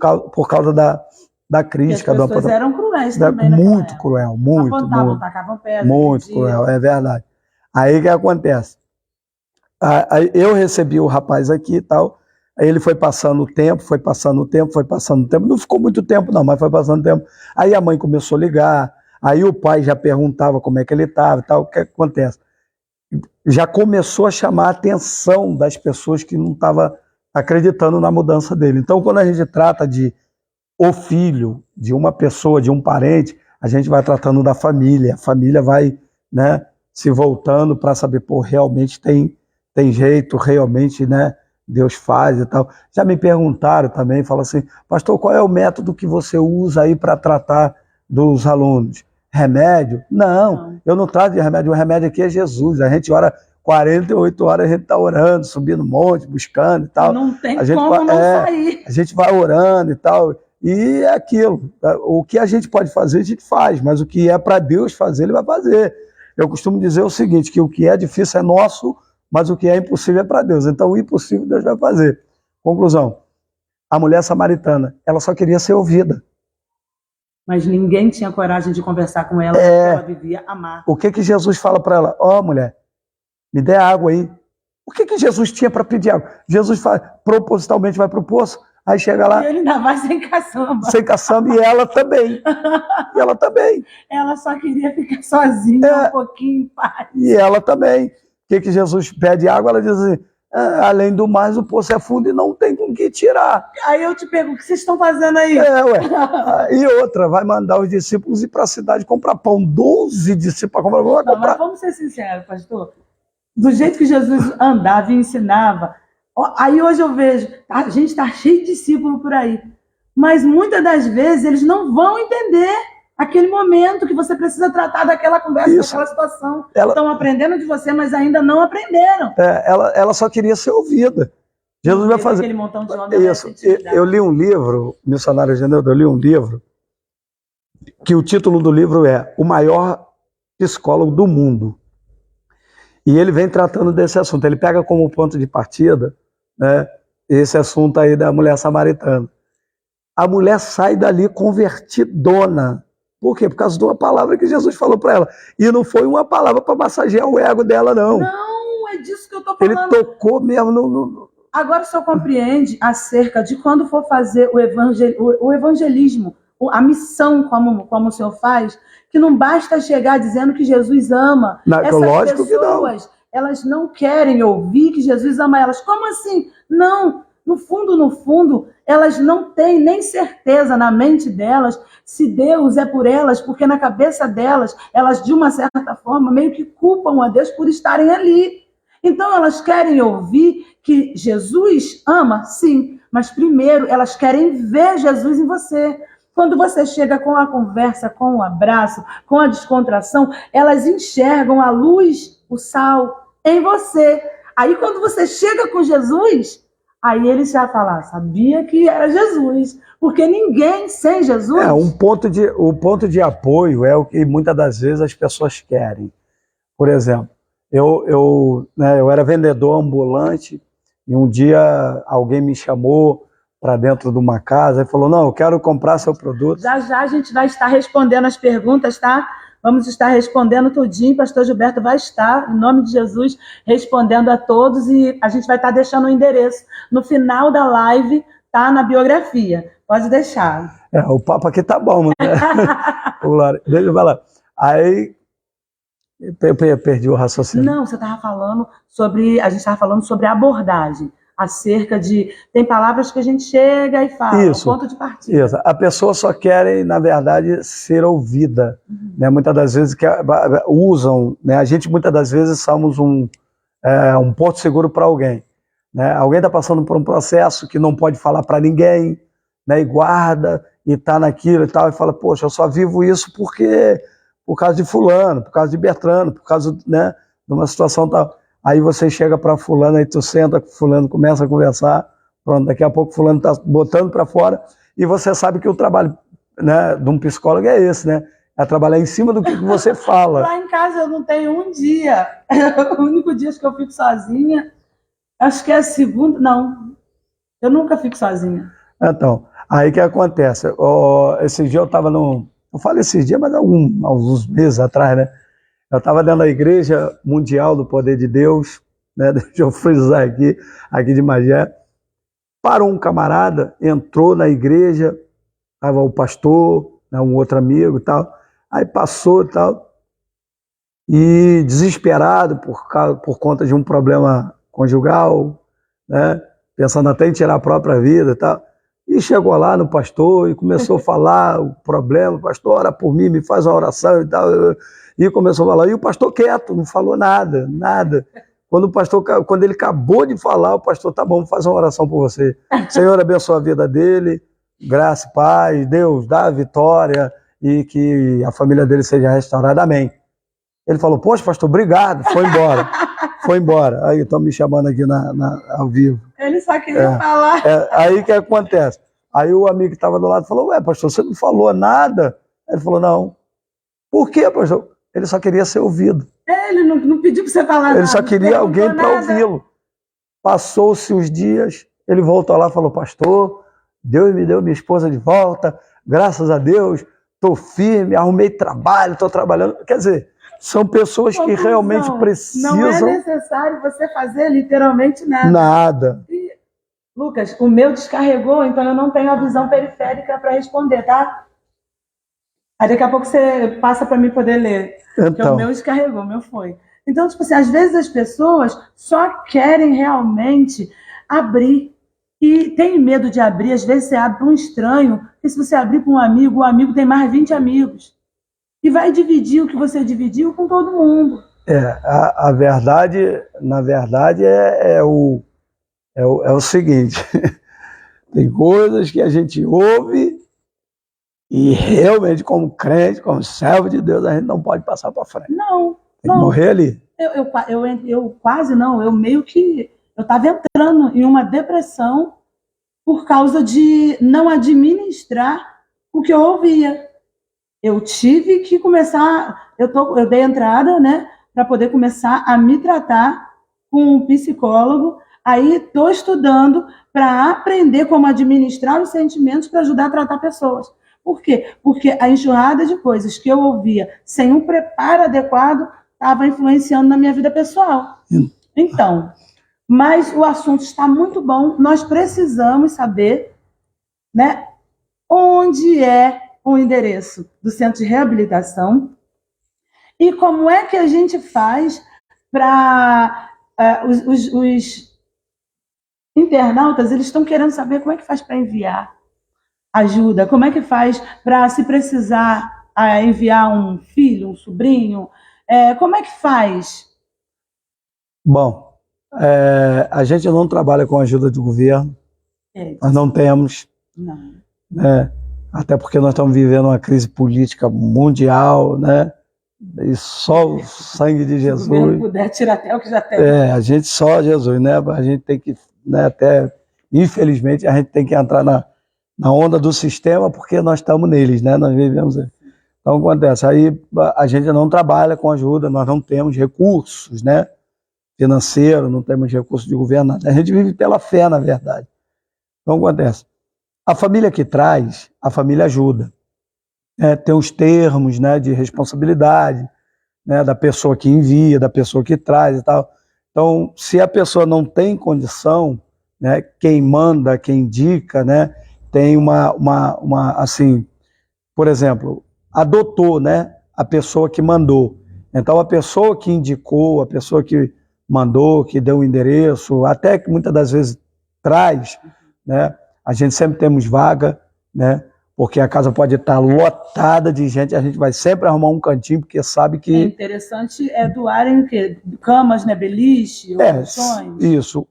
causa da Porque as crítica, do pessoas eram cruéis da- também naquela muito época. cruel, muito, Apontavam, muito, tacavam pedra, muito agrediam. cruel, é verdade. Aí o que acontece? Aí eu recebi o rapaz aqui e tal, aí ele foi passando o tempo, foi passando o tempo, foi passando o tempo, não ficou muito tempo não, mas foi passando o tempo. Aí a mãe começou a ligar, aí o pai já perguntava como é que ele estava e tal, o que acontece? Já começou a chamar a atenção das pessoas que não estavam acreditando na mudança dele. Então, quando a gente trata de o filho, de uma pessoa, de um parente, a gente vai tratando da família, a família vai, né, se voltando para saber, pô, realmente tem jeito, realmente, né, Deus faz e tal. Já me perguntaram também, falam assim, pastor, qual é o método que você usa aí para tratar dos alunos? Remédio? Não, eu não trato de remédio, o remédio aqui é Jesus, a gente ora 48 horas, a gente está orando, subindo monte, buscando e tal. Não tem A gente como vai, não sair. a gente vai orando e tal, e é aquilo, o que a gente pode fazer, a gente faz, mas o que é para Deus fazer, ele vai fazer. Eu costumo dizer o seguinte, que o que é difícil é nosso, mas o que é impossível é para Deus. Então o impossível Deus vai fazer. Conclusão, a mulher samaritana, ela só queria ser ouvida. Mas ninguém tinha coragem de conversar com ela, porque ela vivia a mar. O que Jesus fala para ela? Ó, mulher, me dê água aí. O que Jesus tinha para pedir água? Jesus propositalmente vai para o poço, aí chega lá... E ele ainda vai sem caçamba. Sem caçamba, e ela também. E ela também. Ela só queria ficar sozinha um pouquinho em paz. E ela também. O que Jesus pede água? Ela diz assim, além do mais, o poço é fundo e não tem com que tirar. Aí eu te pergunto, o que vocês estão fazendo aí? E outra, vai mandar os discípulos ir para a cidade comprar pão. 12 discípulos para comprar pão. Não, mas vamos ser sinceros, pastor. Do jeito que Jesus andava e ensinava, aí hoje eu vejo, a gente está cheio de discípulos por aí, mas muitas das vezes eles não vão entender aquele momento que você precisa tratar daquela conversa, daquela situação. Estão aprendendo de você, mas ainda não aprenderam. Ela só queria ser ouvida. Jesus vai fazer. Aquele montão de homem. Isso. Eu li um livro, Missionário Geneudo, eu li um livro, que o título do livro é O Maior Psicólogo do Mundo. E ele vem tratando desse assunto. Ele pega como ponto de partida, né, esse assunto aí da mulher samaritana. A mulher sai dali convertidona. Por quê? Por causa de uma palavra que Jesus falou para ela. E não foi uma palavra para massagear o ego dela, não. Não, é disso que eu estou falando. Ele tocou mesmo no... Agora o senhor compreende acerca de quando for fazer o evangelismo, a missão como o senhor faz, que não basta chegar dizendo que Jesus ama. Essas lógico pessoas, que não. Elas não querem ouvir que Jesus ama elas. Como assim? Não. No fundo, elas não têm nem certeza na mente delas se Deus é por elas, porque na cabeça delas, elas de uma certa forma meio que culpam a Deus por estarem ali. Então elas querem ouvir que Jesus ama, sim, mas primeiro elas querem ver Jesus em você. Quando você chega com a conversa, com o abraço, com a descontração, elas enxergam a luz, o sal em você. Aí quando você chega com Jesus, aí eles já falam, sabia que era Jesus, porque ninguém sem Jesus... O ponto de apoio é o que muitas das vezes as pessoas querem. Por exemplo, eu era vendedor ambulante e um dia alguém me chamou para dentro de uma casa e falou, não, eu quero comprar seu produto. Já a gente vai estar respondendo as perguntas, tá? Vamos estar respondendo tudinho, pastor Gilberto vai estar, em nome de Jesus, respondendo a todos e a gente vai estar deixando o endereço. No final da live, tá na biografia. Pode deixar. O papo aqui tá bom, né? Deixa eu falar. Aí, eu perdi o raciocínio. Não, você estava falando sobre, a gente estava falando sobre a abordagem, acerca de, tem palavras que a gente chega e fala, isso, o ponto de partida. Isso, a pessoa só quer, na verdade, ser ouvida, né? Muitas das vezes usam, né? A gente muitas das vezes somos um porto seguro para alguém, né? Alguém está passando por um processo que não pode falar para ninguém, né? E guarda, e está naquilo e tal, e fala, poxa, eu só vivo isso por causa de fulano, por causa de Bertrano, por causa, né, de uma situação tal. Aí você chega para fulano, aí tu senta com fulano, começa a conversar, pronto, daqui a pouco fulano está botando para fora, e você sabe que o trabalho, né, de um psicólogo é esse, né? É trabalhar em cima do que você fala. Lá em casa eu não tenho um dia. O único dia que eu fico sozinha, acho que é a segunda, não. Eu nunca fico sozinha. Então, Aí que acontece? Esse dia eu estava no. Eu falei esses dias, mas alguns meses atrás, né? Eu estava dentro da Igreja Mundial do Poder de Deus, né? Deixa eu frisar aqui de Magé. Parou um camarada, entrou na igreja, estava o pastor, né, um outro amigo e tal. Aí passou e tal. E desesperado por conta de um problema conjugal, né? Pensando até em tirar a própria vida e tal. E chegou lá no pastor e começou a falar o problema. Pastor, ora por mim, me faz uma oração e tal. E começou a falar. E o pastor quieto, não falou nada, nada. Quando ele acabou de falar, o pastor, tá bom, vou fazer uma oração por você. Senhor, abençoa a vida dele, graça e paz, Deus dá a vitória e que a família dele seja restaurada, amém. Ele falou, poxa, pastor, obrigado, foi embora. Foi embora. Aí estão me chamando aqui ao vivo. Ele só queria falar. Aí que acontece? Aí o amigo que estava do lado falou, ué, pastor, você não falou nada? Ele falou, não. Por quê, pastor? Ele só queria ser ouvido. Ele não pediu para você falar nada. Ele só queria alguém para ouvi-lo. Passou-se os dias, ele voltou lá e falou, pastor, Deus me deu minha esposa de volta, graças a Deus, estou firme, arrumei trabalho, estou trabalhando. Quer dizer, são pessoas que realmente precisam... Não é necessário você fazer literalmente nada. Nada. E, Lucas, o meu descarregou, então eu não tenho a visão periférica para responder, tá? Aí daqui a pouco você passa para mim poder ler. Então. Porque o meu descarregou, o meu foi. Então, tipo assim, às vezes as pessoas só querem realmente abrir. E tem medo de abrir, às vezes você abre para um estranho, porque se você abrir para um amigo, o amigo tem mais 20 amigos. E vai dividir o que você dividiu com todo mundo. A verdade, na verdade, é o seguinte, tem coisas que a gente ouve e realmente, como crente, como servo de Deus, a gente não pode passar para frente. Não. Tem que morrer ali. Eu quase não, eu meio que... Eu estava entrando em uma depressão por causa de não administrar o que eu ouvia. Eu tive que começar... Eu dei entrada, né, para poder começar a me tratar com um psicólogo. Aí estou estudando para aprender como administrar os sentimentos para ajudar a tratar pessoas. Por quê? Porque a enxurrada de coisas que eu ouvia sem um preparo adequado estava influenciando na minha vida pessoal. Então, mas o assunto está muito bom. Nós precisamos saber, né, onde é o endereço do centro de reabilitação e como é que a gente faz para... os internautas, eles estão querendo saber como é que faz para enviar ajuda, como é que faz para, se precisar, enviar um filho, um sobrinho, como é que faz? Bom, a gente não trabalha com ajuda do governo, nós não temos, Não. né? Até porque nós estamos vivendo uma crise política mundial, né? E só o sangue de Jesus. Se o governo puder, tira até o que já tem. A gente só Jesus, né? A gente tem que, né, infelizmente, a gente tem que entrar na onda do sistema, porque nós estamos neles, né? Nós vivemos. Então acontece, aí a gente não trabalha com ajuda, nós não temos recursos, né? Financeiro, não temos recursos de governo, nada. A gente vive pela fé, na verdade. Então acontece. A família que traz, a família ajuda. Tem os termos, né, de responsabilidade, né, da pessoa que envia, da pessoa que traz e tal. Então, se a pessoa não tem condição, né, quem manda, quem indica, né, tem assim, por exemplo, adotou, né, a pessoa que mandou. Então, a pessoa que indicou, a pessoa que mandou, que deu o endereço, até que muitas das vezes traz, né, a gente sempre temos vaga, né, porque a casa pode estar lotada de gente, a gente vai sempre arrumar um cantinho, porque sabe que... É interessante doarem o quê? Camas, né? Beliche, colchões? Isso,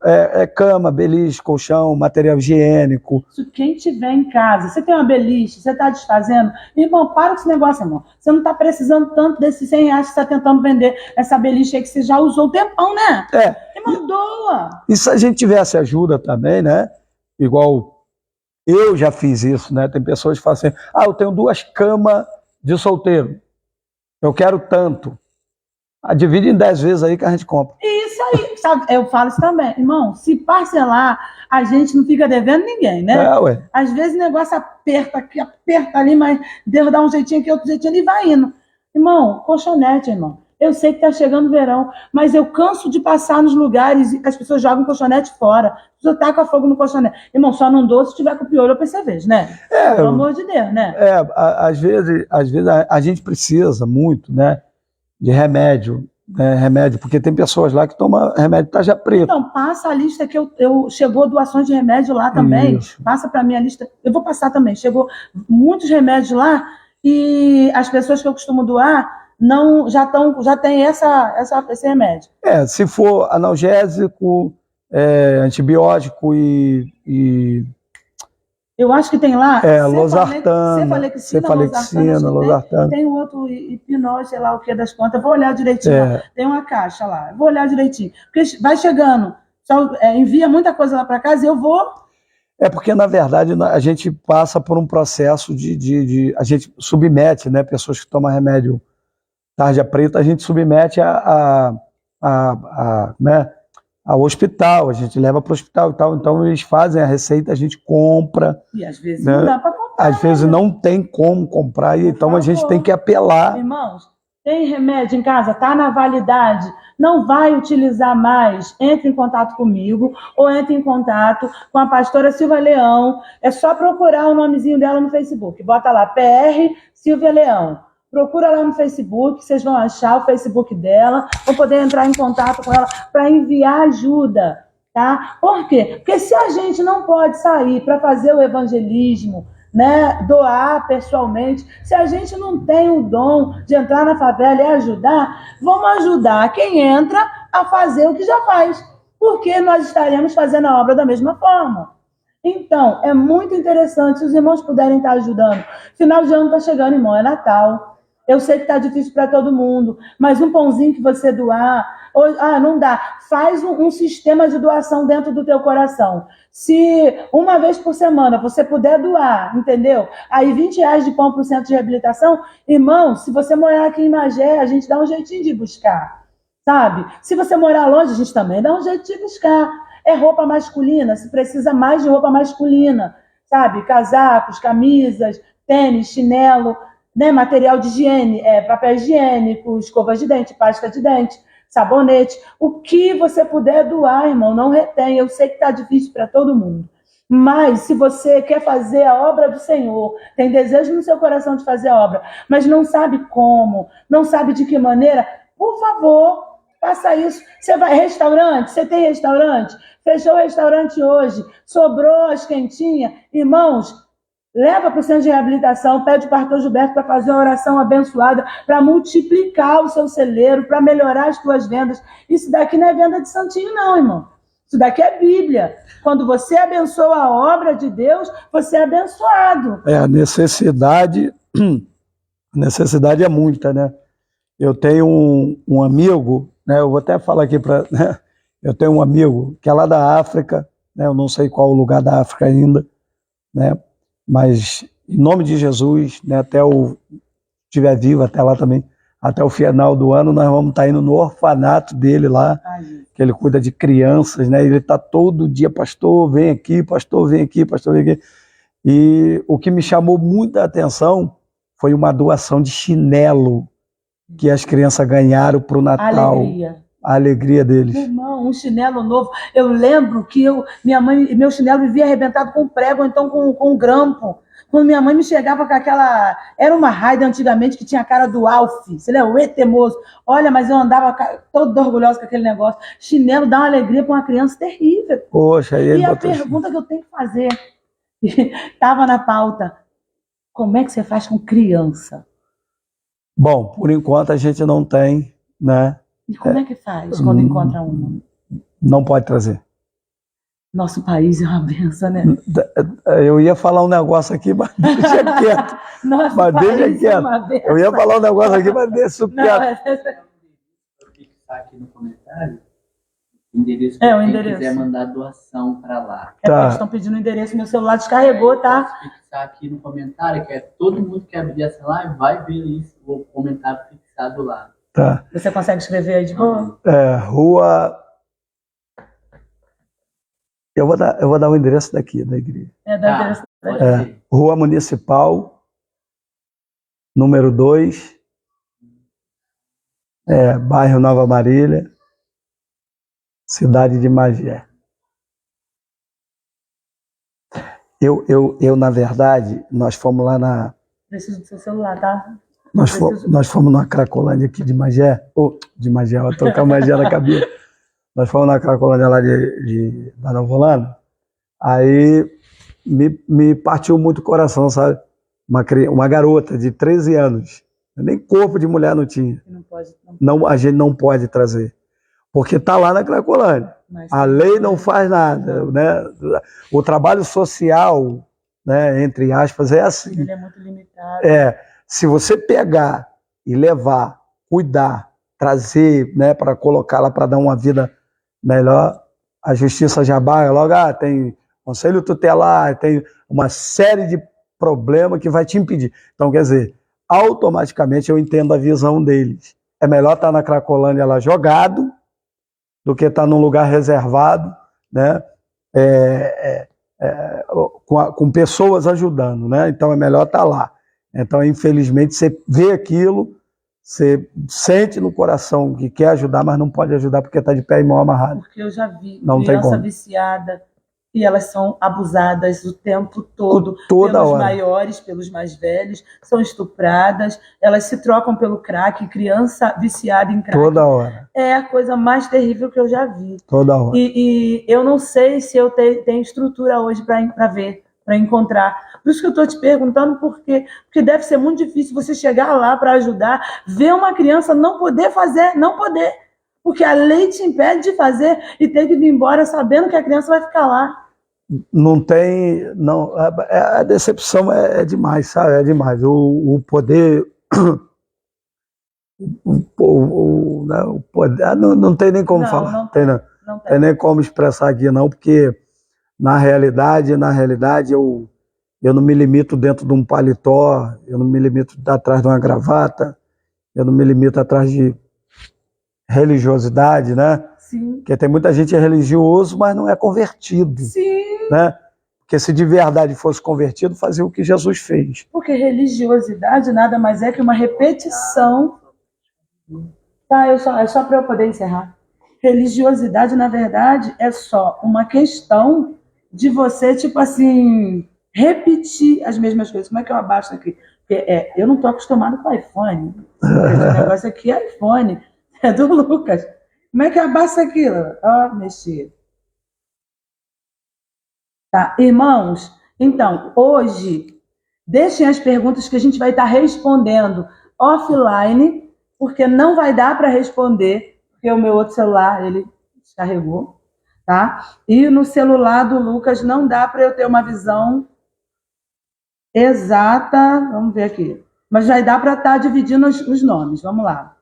cama, beliche, colchão, material higiênico. Quem tiver em casa, você tem uma beliche, você está desfazendo, irmão, para com esse negócio, irmão. Você não está precisando tanto desses 100 reais que você está tentando vender essa beliche aí que você já usou o tempão, né? Irmão, doa. E se a gente tivesse ajuda também, né? Igual... Eu já fiz isso, né? Tem pessoas que falam assim, eu tenho 2 camas de solteiro, eu quero tanto. Divide em 10 vezes aí que a gente compra. Isso sabe, eu falo isso também. Irmão, se parcelar, a gente não fica devendo ninguém, né? Ué. Às vezes o negócio aperta aqui, aperta ali, mas Deus dá um jeitinho aqui, outro jeitinho ali e vai indo. Irmão, colchonete, irmão. Eu sei que tá chegando o verão, mas eu canso de passar nos lugares e as pessoas jogam colchonete fora. As pessoas tacam fogo no colchonete. Irmão, só não dou se tiver com piolho ou percevejo, né? Pelo amor de Deus, né? Às vezes a gente precisa muito, né, de remédio, né, remédio, porque tem pessoas lá que tomam remédio tarja preta. Então, passa a lista que chegou doações de remédio lá também. Isso. Passa para mim a lista. Eu vou passar também. Chegou muitos remédios lá e as pessoas que eu costumo doar não já tem esse remédio. Se for analgésico, antibiótico e eu acho que tem lá cefalexina, losartana. Tem um outro hipnose, sei lá o que das contas. Vou olhar direitinho. Lá. Tem uma caixa lá. Vou olhar direitinho. Porque vai chegando, só, envia muita coisa lá para casa e eu vou. Porque, na verdade, a gente passa por um processo a gente submete, né, pessoas que tomam remédio tarja preta, a gente submete ao hospital, a gente leva para o hospital e tal, então eles fazem a receita, a gente compra. E às vezes, né? Não dá para comprar. Às vezes não tem como comprar, e então a gente tem que apelar. Irmãos, tem remédio em casa, está na validade, não vai utilizar mais, entre em contato comigo ou entre em contato com a pastora Silvia Leão. É só procurar o nomezinho dela no Facebook. Bota lá, PR Silvia Leão. Procura lá no Facebook, vocês vão achar o Facebook dela, vão poder entrar em contato com ela para enviar ajuda, tá? Por quê? Porque se a gente não pode sair para fazer o evangelismo, né, doar pessoalmente, se a gente não tem o dom de entrar na favela e ajudar, vamos ajudar quem entra a fazer o que já faz, porque nós estaremos fazendo a obra da mesma forma. Então, é muito interessante, se os irmãos puderem estar ajudando. Final de ano está chegando, irmão, é Natal. Eu sei que está difícil para todo mundo, mas um pãozinho que você doar, não dá. Faz um sistema de doação dentro do teu coração. Se uma vez por semana você puder doar, entendeu? Aí R$20 de pão para o centro de reabilitação, irmão, se você morar aqui em Magé, a gente dá um jeitinho de buscar, sabe? Se você morar longe, a gente também dá um jeito de buscar. É roupa masculina, se precisa mais de roupa masculina, sabe? Casacos, camisas, tênis, chinelo, né, material de higiene, papel higiênico, escova de dente, pasta de dente, sabonete, o que você puder doar, irmão, não retém. Eu sei que está difícil para todo mundo, mas se você quer fazer a obra do Senhor, tem desejo no seu coração de fazer a obra, mas não sabe como, não sabe de que maneira, por favor, faça isso. Você vai restaurante, você tem restaurante, fechou o restaurante hoje, sobrou as quentinhas, irmãos, leva para o centro de reabilitação, pede o pastor Gilberto para fazer uma oração abençoada, para multiplicar o seu celeiro, para melhorar as tuas vendas. Isso daqui não é venda de santinho, não, irmão. Isso daqui é Bíblia. Quando você abençoa a obra de Deus, você é abençoado. A necessidade é muita, né? Eu tenho um amigo, né? Eu vou até falar aqui para... Né? Eu tenho um amigo que é lá da África, né? Eu não sei qual o lugar da África ainda, né? Mas, em nome de Jesus, né, até estiver vivo, até lá também, até o final do ano, nós vamos estar indo no orfanato dele lá, que ele cuida de crianças, né? Ele está todo dia, pastor, vem aqui, pastor, vem aqui, pastor, vem aqui. E o que me chamou muita atenção foi uma doação de chinelo que as crianças ganharam para o Natal. A alegria deles. Meu irmão, um chinelo novo. Eu lembro que minha mãe, meu chinelo vivia arrebentado com prego, ou então com grampo. Quando minha mãe me chegava com aquela... Era uma Raider antigamente que tinha a cara do Alf. Você lembra? O E temoso. Olha, mas eu andava todo orgulhosa com aquele negócio. Chinelo dá uma alegria para uma criança terrível. Poxa, e a pergunta que eu tenho que fazer, estava na pauta, como é que você faz com criança? Bom, por enquanto a gente não tem, né? E como é que faz quando encontra uma? Não pode trazer. Nosso país é uma benção, né? Eu ia falar um negócio aqui, mas deixa quieto. Nosso país é uma benção. Eu ia falar um negócio aqui, mas deixa quieto. Vou fixar aqui no comentário o endereço o quem endereço. quiser mandar doação para lá. Porque eles estão pedindo o endereço, meu celular descarregou, tá? Posso fixar aqui no comentário, que todo mundo que abrir essa live vai ver isso, o comentário fixado lá. Tá. Você consegue escrever aí de boa? Rua eu vou dar o endereço daqui, da igreja. É da direção da Pode É, ser. Rua Municipal, número 2, bairro Nova Marília, cidade de Magé. Na verdade, nós fomos lá Preciso do seu celular, tá? nós fomos na Cracolândia aqui de Magé, de Magé, eu tô com a Magé na cabeça. Nós fomos na Cracolândia lá da Nova Holanda, aí me partiu muito o coração, sabe? Uma garota de 13 anos, nem corpo de mulher não tinha. Não pode, não, Não, a gente não pode trazer, porque está lá na Cracolândia. mas A lei não faz nada, né? O trabalho social, né, entre aspas, é assim. ele é muito limitado. Se você pegar e levar, cuidar, trazer, né, para colocá-la para dar uma vida melhor, a justiça já barra logo, tem conselho tutelar, tem uma série de problemas que vai te impedir. Então, quer dizer, automaticamente eu entendo a visão deles. É melhor estar na Cracolândia lá jogado do que estar num lugar reservado, né? Com pessoas ajudando, né? Então é melhor estar lá. Então, infelizmente, você vê aquilo, você sente no coração que quer ajudar, mas não pode ajudar porque está de pé e mão amarrado. Porque eu já vi Não tem criança como. viciada e elas são abusadas o tempo todo Toda pelos hora. maiores, pelos mais velhos, são estupradas, elas se trocam pelo crack, criança viciada em crack. Toda hora. É a coisa mais terrível que eu já vi. Toda hora. E eu não sei se eu tenho estrutura hoje para ver, para encontrar. Por isso que eu estou te perguntando por quê. Porque deve ser muito difícil você chegar lá para ajudar, ver uma criança não poder fazer, não poder. Porque a lei te impede de fazer e ter que vir embora sabendo que a criança vai ficar lá. Não tem. Não, a decepção é demais, sabe? É demais. O poder. O poder não tem nem como falar. Não Não tem nem como expressar aqui, não, porque na realidade eu não me limito dentro de um paletó, eu não me limito atrás de uma gravata, eu não me limito atrás de religiosidade, né? Sim. Porque tem muita gente religioso, mas não é convertido. Sim. Né? Porque se de verdade fosse convertido, fazia o que Jesus fez. Porque religiosidade nada mais é que uma repetição. Tá, é só para eu poder encerrar. Religiosidade, na verdade, é só uma questão de você, tipo assim, repetir as mesmas coisas. Como é que eu abaixo aqui? Porque eu não estou acostumado com iPhone. Esse negócio aqui é iPhone. É do Lucas. Como é que abaixa aquilo? Ó, mexer. Tá, irmãos, então, hoje, deixem as perguntas que a gente vai estar respondendo offline, porque não vai dar para responder, porque o meu outro celular, ele descarregou, tá? E no celular do Lucas não dá para eu ter uma visão exata, vamos ver aqui, mas vai dar para estar dividindo os nomes, vamos lá.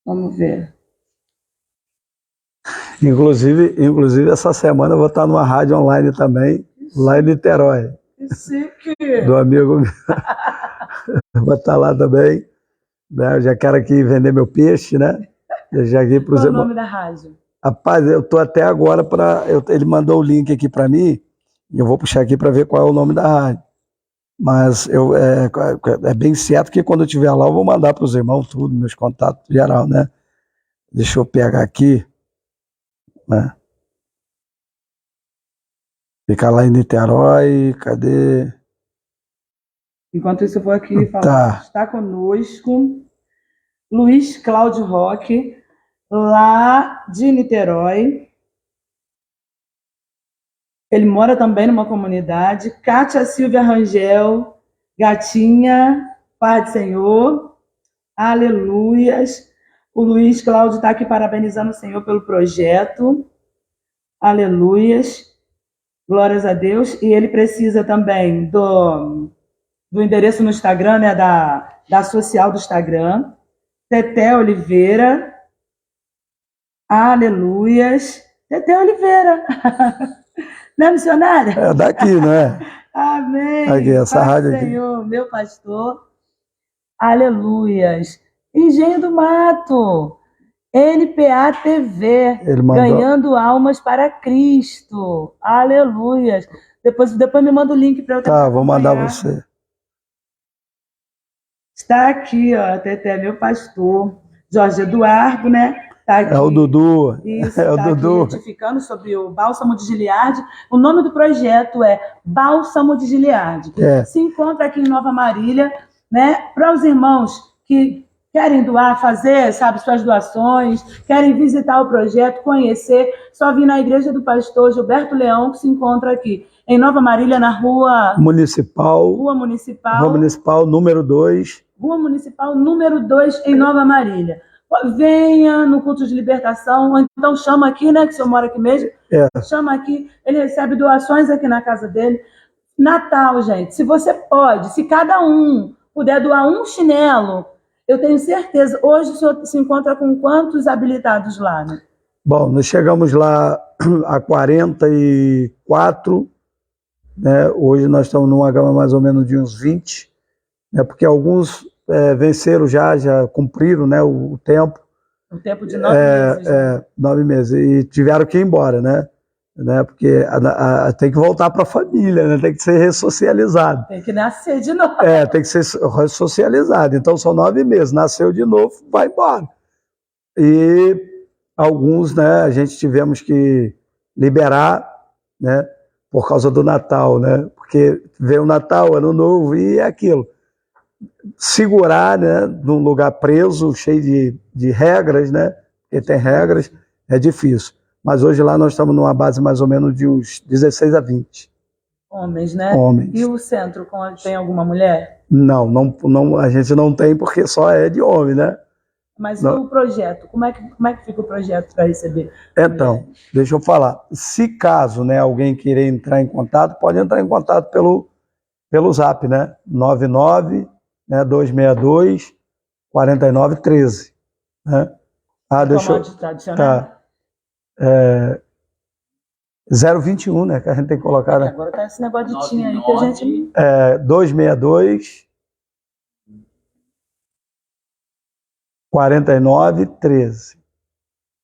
Vamos ver. Inclusive, essa semana eu vou estar numa rádio online também, lá em Niterói. Que chique! Do amigo meu. Vou estar lá também. Né? Eu já quero aqui vender meu peixe, né? Eu já aqui Qual é o nome da rádio? Rapaz, eu estou até agora ele mandou o link aqui para mim, e eu vou puxar aqui para ver qual é o nome da rádio. Mas é bem certo que quando eu estiver lá, eu vou mandar para os irmãos tudo, meus contatos geral, né? Deixa eu pegar aqui. Né? Fica lá em Niterói, cadê? Enquanto isso, eu vou aqui falar. Tá. Está conosco Luiz Cláudio Roque, lá de Niterói. Ele mora também numa comunidade. Kátia Silvia Rangel, gatinha, Pai do Senhor, aleluias. O Luiz Cláudio está aqui parabenizando o Senhor pelo projeto, aleluias, glórias a Deus. E ele precisa também do endereço no Instagram, né, da social do Instagram. Teté Oliveira, aleluias. Teté Oliveira, não é missionária? É daqui, não é? Amém. Aqui, essa Pai rádio Senhor, aqui. meu pastor, aleluias. Engenho do Mato, NPA TV, Ele mandou. ganhando almas para Cristo. Aleluias. Depois me manda o link para eu Tá, vou mandar você. Está aqui, ó, Teté, meu pastor, Jorge Eduardo, né? Tá aqui. É o Dudu. Isso, É o tá Dudu. aqui edificando sobre o Bálsamo de Gileade. O nome do projeto é Bálsamo de Gileade. É. Se encontra aqui em Nova Marília, né? Para os irmãos que querem doar, fazer, sabe, suas doações, querem visitar o projeto, conhecer, só vir na igreja do pastor Gilberto Leão, que se encontra aqui em Nova Marília, na Rua Municipal, número 2. Rua Municipal, número 2, em Nova Marília. Venha no culto de libertação, ou então chama aqui, né, que o senhor mora aqui mesmo, chama aqui, ele recebe doações aqui na casa dele. Natal, gente, se você pode, se cada um puder doar um chinelo, eu tenho certeza, hoje o senhor se encontra com quantos habilitados lá, né? Bom, nós chegamos lá a 44, né? Hoje nós estamos numa gama mais ou menos de uns 20, né? Porque alguns venceram já cumpriram, né, o tempo. O tempo de 9 meses. Né? 9 meses, e tiveram que ir embora, né? Porque tem que voltar para a família, né? Tem que ser ressocializado. Tem que nascer de novo. Tem que ser ressocializado. Então são 9 meses, nasceu de novo, vai embora. E alguns, né, a gente tivemos que liberar, né, por causa do Natal, né? Porque veio o Natal, Ano Novo e é aquilo. Segurar, né, num lugar preso, cheio de regras, né? Porque tem regras, é difícil. Mas hoje lá nós estamos numa base mais ou menos de uns 16 a 20. Homens, né? Homens. E o centro, tem alguma mulher? Não, a gente não tem porque só é de homem, né? Mas não. O projeto, como é que fica o projeto para receber? Então, deixa eu falar. Se caso, né, alguém querer entrar em contato, pode entrar em contato pelo Zap, né? 99, né, 262 4913, né? Deixa eu... Tá. 021, né? Que a gente tem que colocar, né? Agora tá esse negócio de tinha aí que a gente... 262 4913.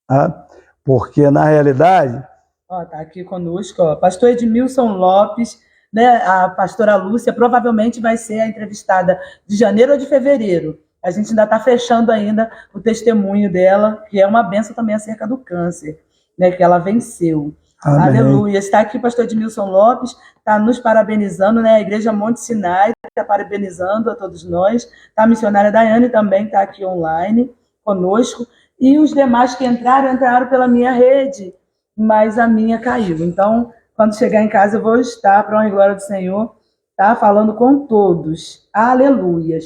Tá? Porque, na realidade... tá aqui conosco, ó, pastor Edmilson Lopes, né? A pastora Lúcia provavelmente vai ser a entrevistada de janeiro ou de fevereiro. A gente ainda está fechando ainda o testemunho dela, que é uma bênção também acerca do câncer, né, que ela venceu. Amém. Aleluia. Está aqui o pastor Edmilson Lopes, está nos parabenizando, né? A Igreja Monte Sinai está parabenizando a todos nós. Tá? A missionária Daiane também está aqui online conosco. E os demais que entraram pela minha rede, mas a minha caiu. Então, quando chegar em casa, eu vou estar, para a honra e glória do Senhor, tá? Falando com todos. Aleluias.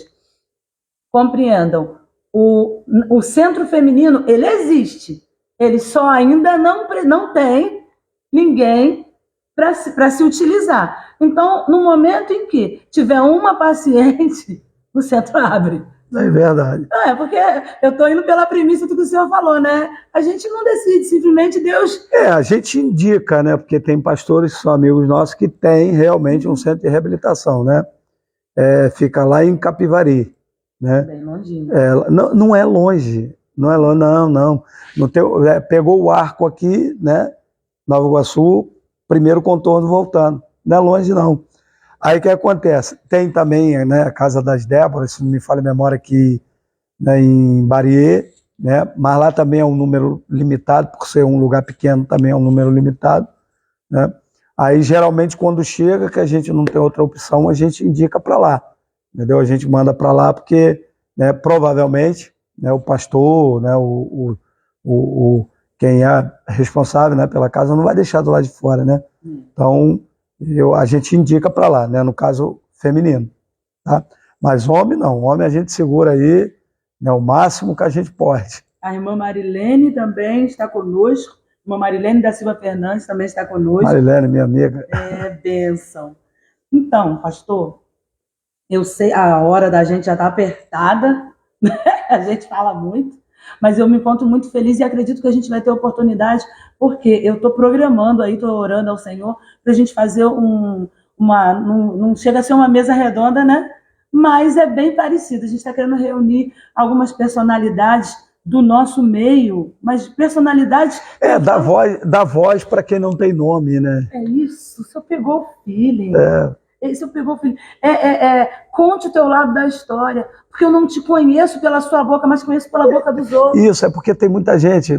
Compreendam. O centro feminino, ele existe. Ele só ainda não tem ninguém para se utilizar. Então, no momento em que tiver uma paciente, o centro abre. É verdade. Porque eu estou indo pela premissa do que o senhor falou, né? A gente não decide, simplesmente Deus... A gente indica, né? Porque tem pastores que são amigos nossos que têm realmente um centro de reabilitação, né? Fica lá em Capivari, né? Bem longinho. Não é longe. Não é longe, não. Pegou o arco aqui, né? Nova Iguaçu, primeiro contorno voltando. Não é longe, não. Aí o que acontece? Tem também, né, a Casa das Déboras, se não me falha a memória, aqui, né, em Barier, né? Mas lá também é um número limitado, por ser um lugar pequeno também é um número limitado, né? Aí geralmente quando chega, que a gente não tem outra opção, a gente indica para lá, entendeu? A gente manda para lá porque, né, provavelmente, né, o pastor, né, quem é responsável, né, pela casa não vai deixar do lado de fora, né? Então a gente indica para lá, né, no caso feminino, tá? Mas homem não, homem a gente segura aí, né, o máximo que a gente pode. A irmã Marilene também está conosco, a irmã Marilene da Silva Fernandes também está conosco. Marilene, minha amiga. Bênção. Então, pastor, eu sei, a hora da gente já está apertada, né? A gente fala muito, mas eu me encontro muito feliz e acredito que a gente vai ter oportunidade, porque eu estou programando aí, estou orando ao Senhor para a gente fazer não chega a ser uma mesa redonda, né? Mas é bem parecido. A gente está querendo reunir algumas personalidades do nosso meio, mas personalidades... Dá voz para quem não tem nome, né? É isso, o senhor pegou o feeling. Esse eu pegou o feeling. Conte o teu lado da história, porque eu não te conheço pela sua boca, mas conheço pela boca dos outros. Isso, é porque tem muita gente,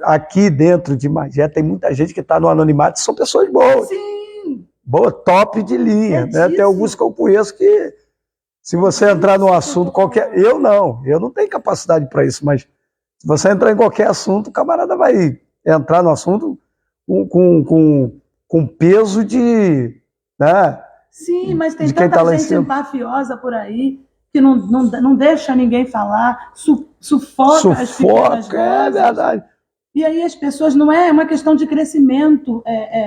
aqui dentro de Magé, tem muita gente que está no anonimato, são pessoas boas. Sim. Boa, top de linha. Né? Tem alguns que eu conheço que, se você entrar num assunto qualquer... Eu não tenho capacidade para isso, mas se você entrar em qualquer assunto, o camarada vai entrar no assunto com peso de... Né? Sim, mas tem tanta gente mafiosa por aí que não deixa ninguém falar, sufoca as pequenas vozes. É verdade. E aí as pessoas, não é uma questão de crescimento,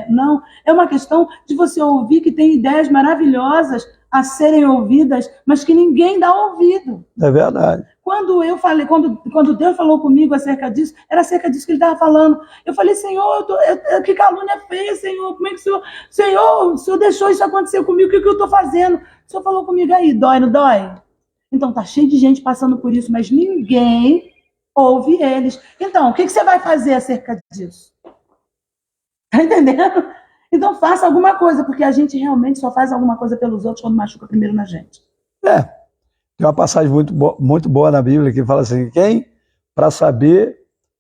não, é uma questão de você ouvir que tem ideias maravilhosas a serem ouvidas, mas que ninguém dá ouvido. É verdade. Quando Deus falou comigo acerca disso, era acerca disso que ele estava falando. Eu falei, Senhor, que calúnia feia, Senhor, como é que o Senhor deixou isso acontecer comigo, o que eu estou fazendo? O Senhor falou comigo aí, dói, não dói? Então tá cheio de gente passando por isso, mas ninguém ouve eles. Então, o que você vai fazer acerca disso? Tá entendendo? Então faça alguma coisa, porque a gente realmente só faz alguma coisa pelos outros quando machuca primeiro na gente. Tem uma passagem muito boa na Bíblia que fala assim, quem, para saber,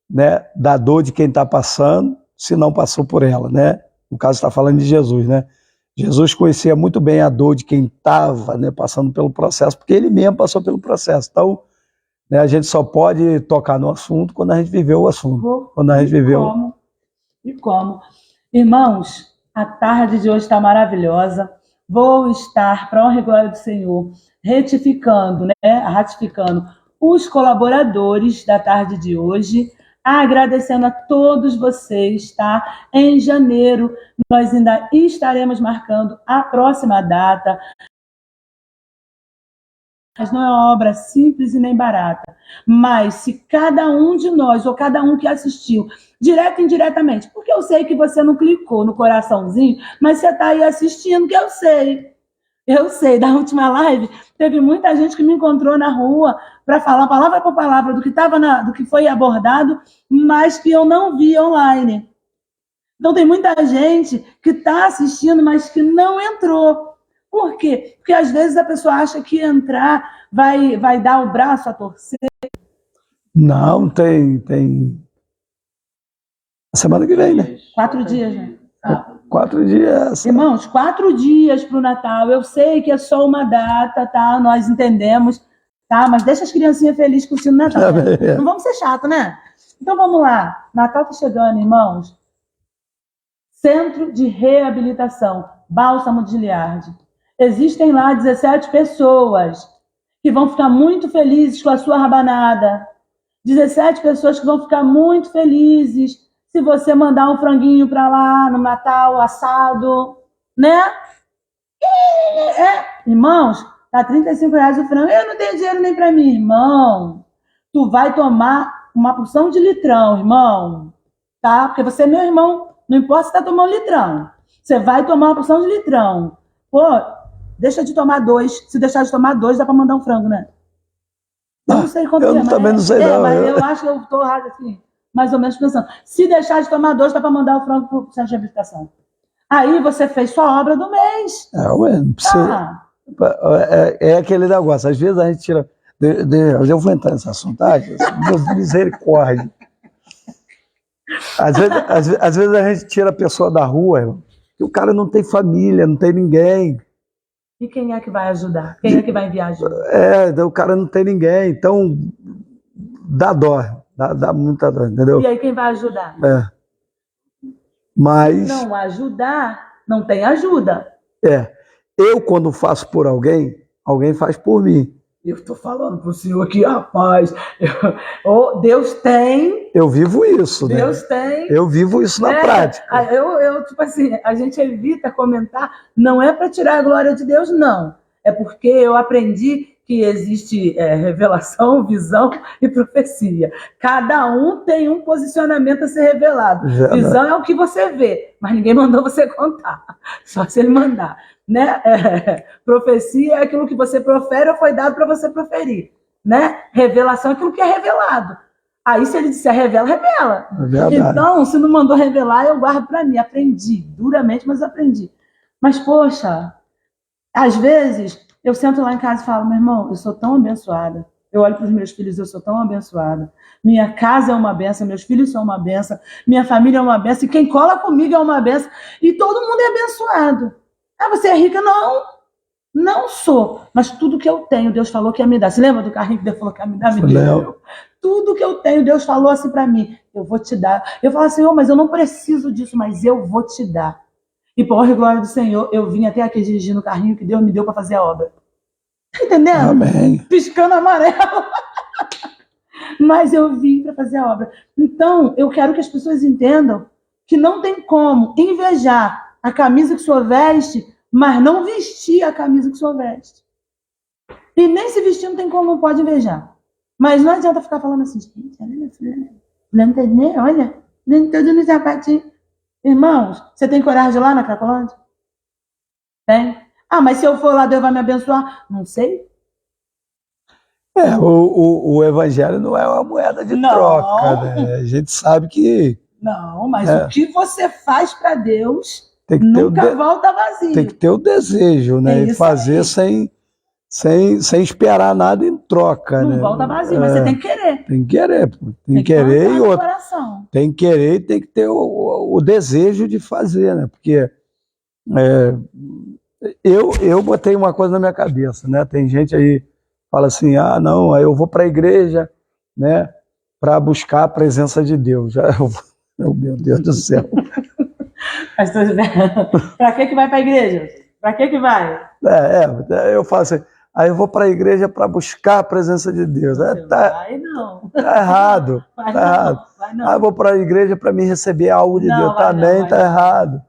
né, da dor de quem está passando, se não passou por ela, né? No caso está falando de Jesus, né? Jesus conhecia muito bem a dor de quem estava, né, passando pelo processo, porque ele mesmo passou pelo processo. Então, né, a gente só pode tocar no assunto quando a gente viveu o assunto. Quando a gente viveu. E como? Irmãos, a tarde de hoje está maravilhosa. Vou estar, para honra e glória do Senhor, ratificando os colaboradores da tarde de hoje, agradecendo a todos vocês, tá? Em janeiro, nós ainda estaremos marcando a próxima data. Mas não é uma obra simples e nem barata. Mas se cada um de nós, ou cada um que assistiu, direto e indiretamente, porque eu sei que você não clicou no coraçãozinho, mas você está aí assistindo, que eu sei. Eu sei, da última live, teve muita gente que me encontrou na rua para falar palavra por palavra do que foi abordado, mas que eu não vi online. Então tem muita gente que está assistindo, mas que não entrou. Por quê? Porque às vezes a pessoa acha que entrar vai dar o braço a torcer. Não, tem. Semana que vem, né? 4 dias, né? 4 dias. Irmãos, 4 dias para o Natal. Eu sei que é só uma data, tá? Nós entendemos, tá? Mas deixa as criancinhas felizes com o sino Natal. Né? Não vamos ser chato, né? Então vamos lá. Natal está chegando, irmãos. Centro de Reabilitação, Bálsamo de Gilead. Existem lá 17 pessoas que vão ficar muito felizes com a sua rabanada. 17 pessoas que vão ficar muito felizes se você mandar um franguinho para lá no Natal, assado, né? Irmãos, tá R$35 o frango. Eu não tenho dinheiro nem para mim, irmão. Tu vai tomar uma porção de litrão, irmão. Tá? Porque você é meu irmão. Não importa se tá tomando litrão. Você vai tomar uma porção de litrão. Pô, deixa de tomar 2. Se deixar de tomar 2, dá para mandar um frango, né? Eu não sei quanto eu também não sei, não. Mas eu acho que eu tô errado assim. Mais ou menos pensando. Se deixar de tomar 2, dá para mandar o frango para o centro de reabilitação. Aí você fez sua obra do mês. Não precisa. É aquele negócio. Às vezes a gente tira. Eu vou entrar nesse assunto, tá? Misericórdia. Às vezes a gente tira a pessoa da rua, irmão, e o cara não tem família, não tem ninguém. E quem é que vai ajudar? Quem é que vai enviar ajuda? O cara não tem ninguém. Então, dá dó. Dá muita dó, entendeu? E aí quem vai ajudar? Mas... Se não ajudar, não tem ajuda. Eu, quando faço por alguém, alguém faz por mim. Eu estou falando para o senhor aqui, rapaz. Deus tem. Eu vivo isso, né? Deus tem. Eu vivo isso na prática. Tipo assim, a gente evita comentar, não é para tirar a glória de Deus, não. É porque eu aprendi que existe revelação, visão e profecia. Cada um tem um posicionamento a ser revelado. Visão é o que você vê, mas ninguém mandou você contar. Só se ele mandar. Né? Profecia é aquilo que você profere ou foi dado para você proferir. né? Revelação é aquilo que é revelado. Aí, se ele disser revela, revela. É verdade. Então, se não mandou revelar, eu guardo para mim. Aprendi, duramente, mas aprendi. Mas, poxa, às vezes, eu sento lá em casa e falo, meu irmão, eu sou tão abençoada. Eu olho para os meus filhos, eu sou tão abençoada. Minha casa é uma benção, meus filhos são uma benção, minha família é uma benção, e quem cola comigo é uma benção. E todo mundo é abençoado. Ah, você é rica? Não. Não sou, mas tudo que eu tenho, Deus falou que ia me dar. Você lembra do carrinho que Deus falou que ia me dar? Me deu. Tudo que eu tenho, Deus falou assim para mim, eu vou te dar. Eu falo assim, mas eu não preciso disso, mas eu vou te dar. E por honra e glória do Senhor, eu vim até aqui dirigindo o carrinho que Deus me deu para fazer a obra. Tá entendendo? Amém. Piscando amarelo. Mas eu vim para fazer a obra. Então, eu quero que as pessoas entendam que não tem como invejar a camisa que o senhor veste, mas não vestir a camisa que o senhor veste. E nem se vestir não tem como, não pode invejar. Mas não adianta ficar falando assim, gente, olha minha filha, olha, nem todo no sapatinho. Irmãos, você tem coragem de ir lá na Cracolândia? Tem? Ah, mas se eu for lá, Deus vai me abençoar? Não sei. O evangelho não é uma moeda de troca, né? A gente sabe que... Não, mas o que você faz para Deus tem que nunca volta vazio. Tem que ter o desejo, né? E fazer sem esperar nada em troca, não né? Volta vazio, mas você tem que querer. Tem que querer, pô. Tem que querer e outro. Tem que querer e tem que ter o desejo de fazer, né? Porque eu botei uma coisa na minha cabeça, né? Tem gente aí que fala assim, não, aí eu vou para a igreja, né? Para buscar a presença de Deus. Meu Deus do céu. Para que vai para a igreja? Para que vai? Eu falo assim, aí eu vou para a igreja para buscar a presença de Deus. Vai não. Tá errado. Vai tá não, errado. Vai não. Aí eu vou para a igreja para me receber algo de Deus. Também tá errado.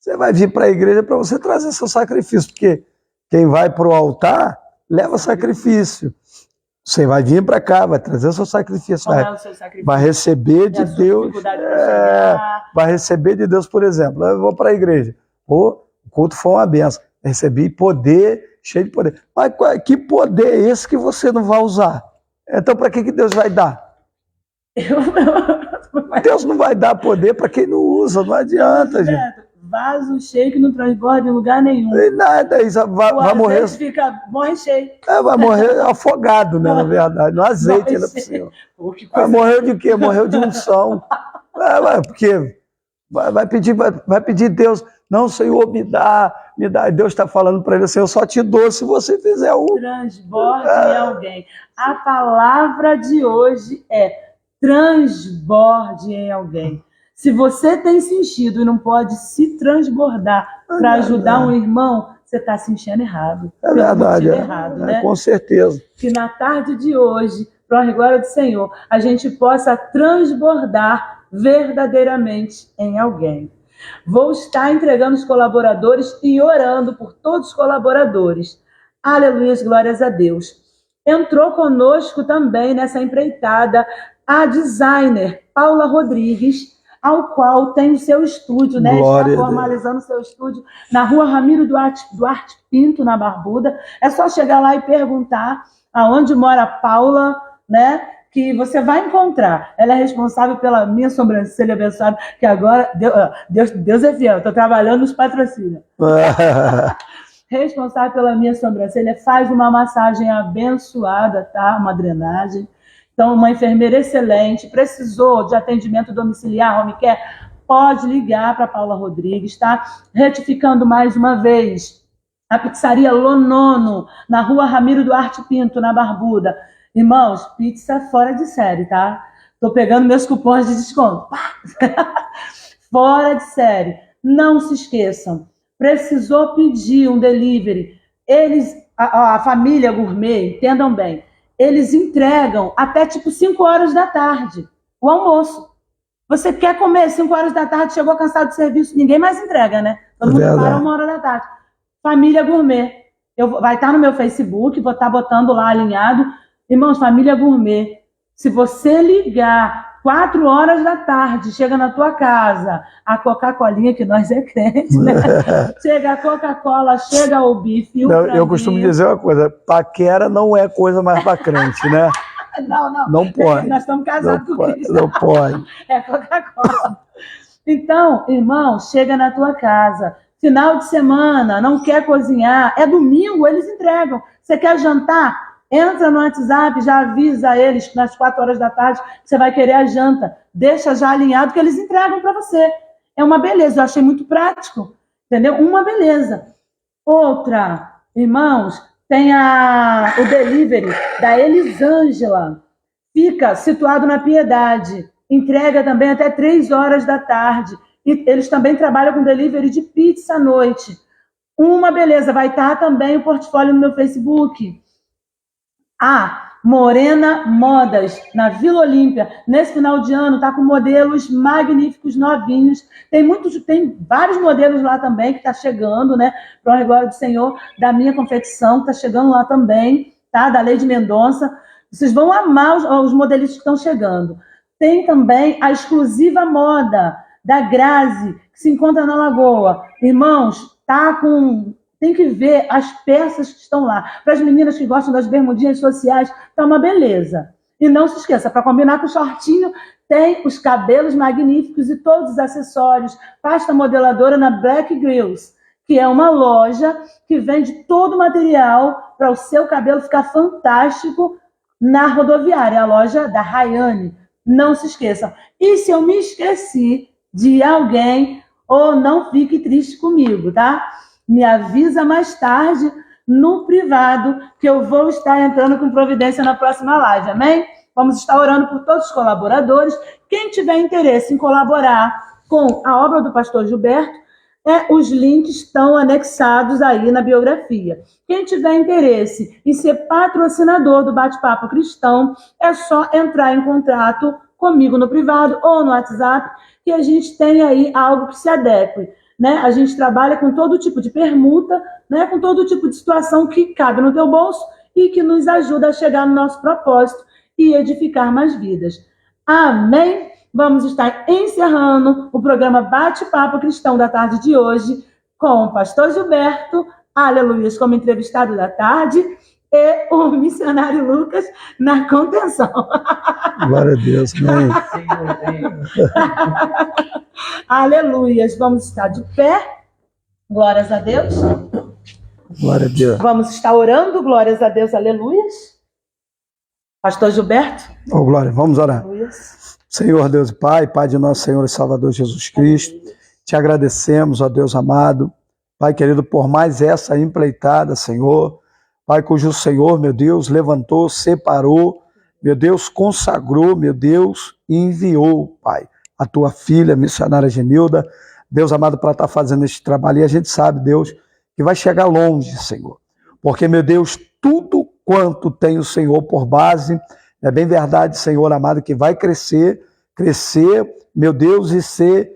Você vai vir para a igreja para você trazer seu sacrifício, porque quem vai para o altar leva sacrifício. Você vai vir para cá, vai trazer o seu sacrifício, vai receber de Deus. Vai receber de Deus, por exemplo. Eu vou para a igreja. O culto foi uma benção. Recebi poder, cheio de poder. Mas que poder é esse que você não vai usar? Então, para que Deus vai dar? Deus não vai dar poder para quem não usa, não adianta, gente. Vaso cheio que não transborda em lugar nenhum. E nada, vai morrer. Morre cheio. Vai morrer afogado, né, na verdade, no azeite ainda por cima. Morreu de quê? Morreu de unção. Porque vai pedir Deus, não, Senhor, me dá. Deus está falando para ele assim, eu só te dou se você fizer transborde em alguém. A palavra de hoje é transborde em alguém. Se você tem se enchido e não pode se transbordar para ajudar um irmão, você está se enchendo errado. É verdade. Né? Com certeza. Que na tarde de hoje, para a glória do Senhor, a gente possa transbordar verdadeiramente em alguém. Vou estar entregando os colaboradores e orando por todos os colaboradores. Aleluia, glórias a Deus. Entrou conosco também nessa empreitada a designer Paula Rodrigues, ao qual tem o seu estúdio, né? Está formalizando seu estúdio na rua Ramiro Duarte Pinto, na Barbuda. É só chegar lá e perguntar aonde mora a Paula, né? Que você vai encontrar. Ela é responsável pela minha sobrancelha abençoada, que agora, Deus é fiel, estou trabalhando nos patrocínios. Responsável pela minha sobrancelha, faz uma massagem abençoada, tá? Uma drenagem. Então, uma enfermeira excelente, precisou de atendimento domiciliar, home care, pode ligar para Paula Rodrigues, tá? Retificando mais uma vez, a pizzaria Lonono, na rua Ramiro Duarte Pinto, na Barbuda. Irmãos, pizza fora de série, tá? Tô pegando meus cupons de desconto. Fora de série. Não se esqueçam, precisou pedir um delivery. A família gourmet, entendam bem, eles entregam até tipo 5 horas da tarde, o almoço. Você quer comer 5 horas da tarde, chegou cansado do serviço, ninguém mais entrega, né? Todo mundo para 1 hora da tarde. Família Gourmet. Vai estar no meu Facebook, vou estar botando lá alinhado. Irmãos, Família Gourmet. Se você ligar 4 horas da tarde, chega na tua casa a Coca-Colinha, que nós é crente, né? Chega a Coca-Cola, chega o bife, o franguinho. Eu costumo dizer uma coisa, paquera não é coisa mais para crente, né? Não pode. Nós estamos casados com Cristo. Não pode. É Coca-Cola. Então, irmão, chega na tua casa. Final de semana, não quer cozinhar, é domingo, eles entregam. Você quer jantar? Entra no WhatsApp, já avisa eles que nas 4 horas da tarde você vai querer a janta. Deixa já alinhado que eles entregam para você. É uma beleza, eu achei muito prático. Entendeu? Uma beleza. Outra, irmãos, tem o delivery da Elisângela. Fica situado na Piedade. Entrega também até 3 horas da tarde. E eles também trabalham com delivery de pizza à noite. Uma beleza, vai estar também o portfólio no meu Facebook. Morena Modas, na Vila Olímpia. Nesse final de ano, está com modelos magníficos, novinhos. Tem vários modelos lá também que está chegando, né? Para a glória do Senhor, da minha confecção, que está chegando lá também, tá? Da Lei de Mendonça. Vocês vão amar os modelistas que estão chegando. Tem também a Exclusiva Moda, da Grazi, que se encontra na Lagoa. Irmãos, tem que ver as peças que estão lá. Para as meninas que gostam das bermudinhas sociais, tá uma beleza. E não se esqueça, para combinar com o shortinho, tem os cabelos magníficos e todos os acessórios. Pasta modeladora na Black Grills, que é uma loja que vende todo o material para o seu cabelo ficar fantástico na rodoviária, a loja da Rayane. Não se esqueçam. E se eu me esqueci de alguém, não fique triste comigo, tá? Me avisa mais tarde no privado que eu vou estar entrando com providência na próxima live, amém? Vamos estar orando por todos os colaboradores. Quem tiver interesse em colaborar com a obra do pastor Gilberto, os links estão anexados aí na biografia. Quem tiver interesse em ser patrocinador do Bate-Papo Cristão, é só entrar em contato comigo no privado ou no WhatsApp, que a gente tem aí algo que se adeque. Né? A gente trabalha com todo tipo de permuta, né? Com todo tipo de situação que cabe no teu bolso e que nos ajuda a chegar no nosso propósito e edificar mais vidas. Amém? Vamos estar encerrando o programa Bate-Papo Cristão da tarde de hoje com o pastor Gilberto, aleluia, como entrevistado da tarde, e o missionário Lucas na contenção. Glória a Deus, amém. Aleluias. Vamos estar de pé. Glórias a Deus. Glória a Deus. Vamos estar orando. Glórias a Deus. Aleluias. Pastor Gilberto. Glória. Vamos orar. Aleluias. Senhor Deus e Pai, Pai de nosso Senhor e Salvador Jesus Cristo, te agradecemos, ó Deus amado, Pai querido, por mais essa empreitada, Senhor, Pai cujo Senhor, meu Deus, levantou, separou, meu Deus, consagrou, meu Deus, e enviou, Pai, a tua filha, missionária Genilda, Deus amado, para estar fazendo este trabalho. E a gente sabe, Deus, que vai chegar longe, Senhor, porque, meu Deus, tudo quanto tem o Senhor por base, é bem verdade, Senhor amado, que vai crescer, meu Deus, e ser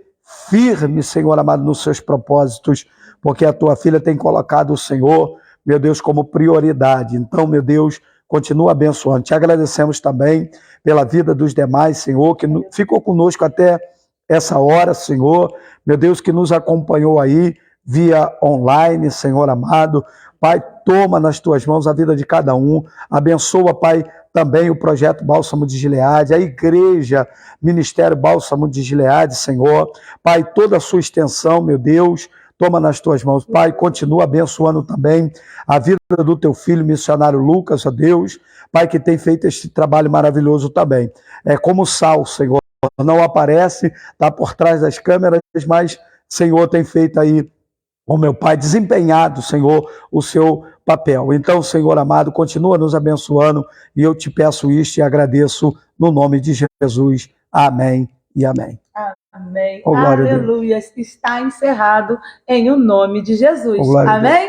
firme, Senhor amado, nos seus propósitos, porque a tua filha tem colocado o Senhor, meu Deus, como prioridade. Então, meu Deus, continua abençoando. Te agradecemos também pela vida dos demais, Senhor, que ficou conosco até essa hora, Senhor, meu Deus, que nos acompanhou aí via online, Senhor amado. Pai, toma nas tuas mãos a vida de cada um, abençoa, Pai, também o projeto Bálsamo de Gileade, a igreja, Ministério Bálsamo de Gileade, Senhor. Pai, toda a sua extensão, meu Deus, toma nas tuas mãos. Pai, continua abençoando também a vida do teu filho, missionário Lucas, ó Deus. Pai, que tem feito este trabalho maravilhoso também. É como sal, Senhor, não aparece, está por trás das câmeras, mas, Senhor, tem feito aí, ó meu Pai, desempenhado, Senhor, o seu papel. Então, Senhor amado, continua nos abençoando e eu te peço isto e agradeço no nome de Jesus. Amém e amém. Amém. Aleluia. Está encerrado em o nome de Jesus. Amém.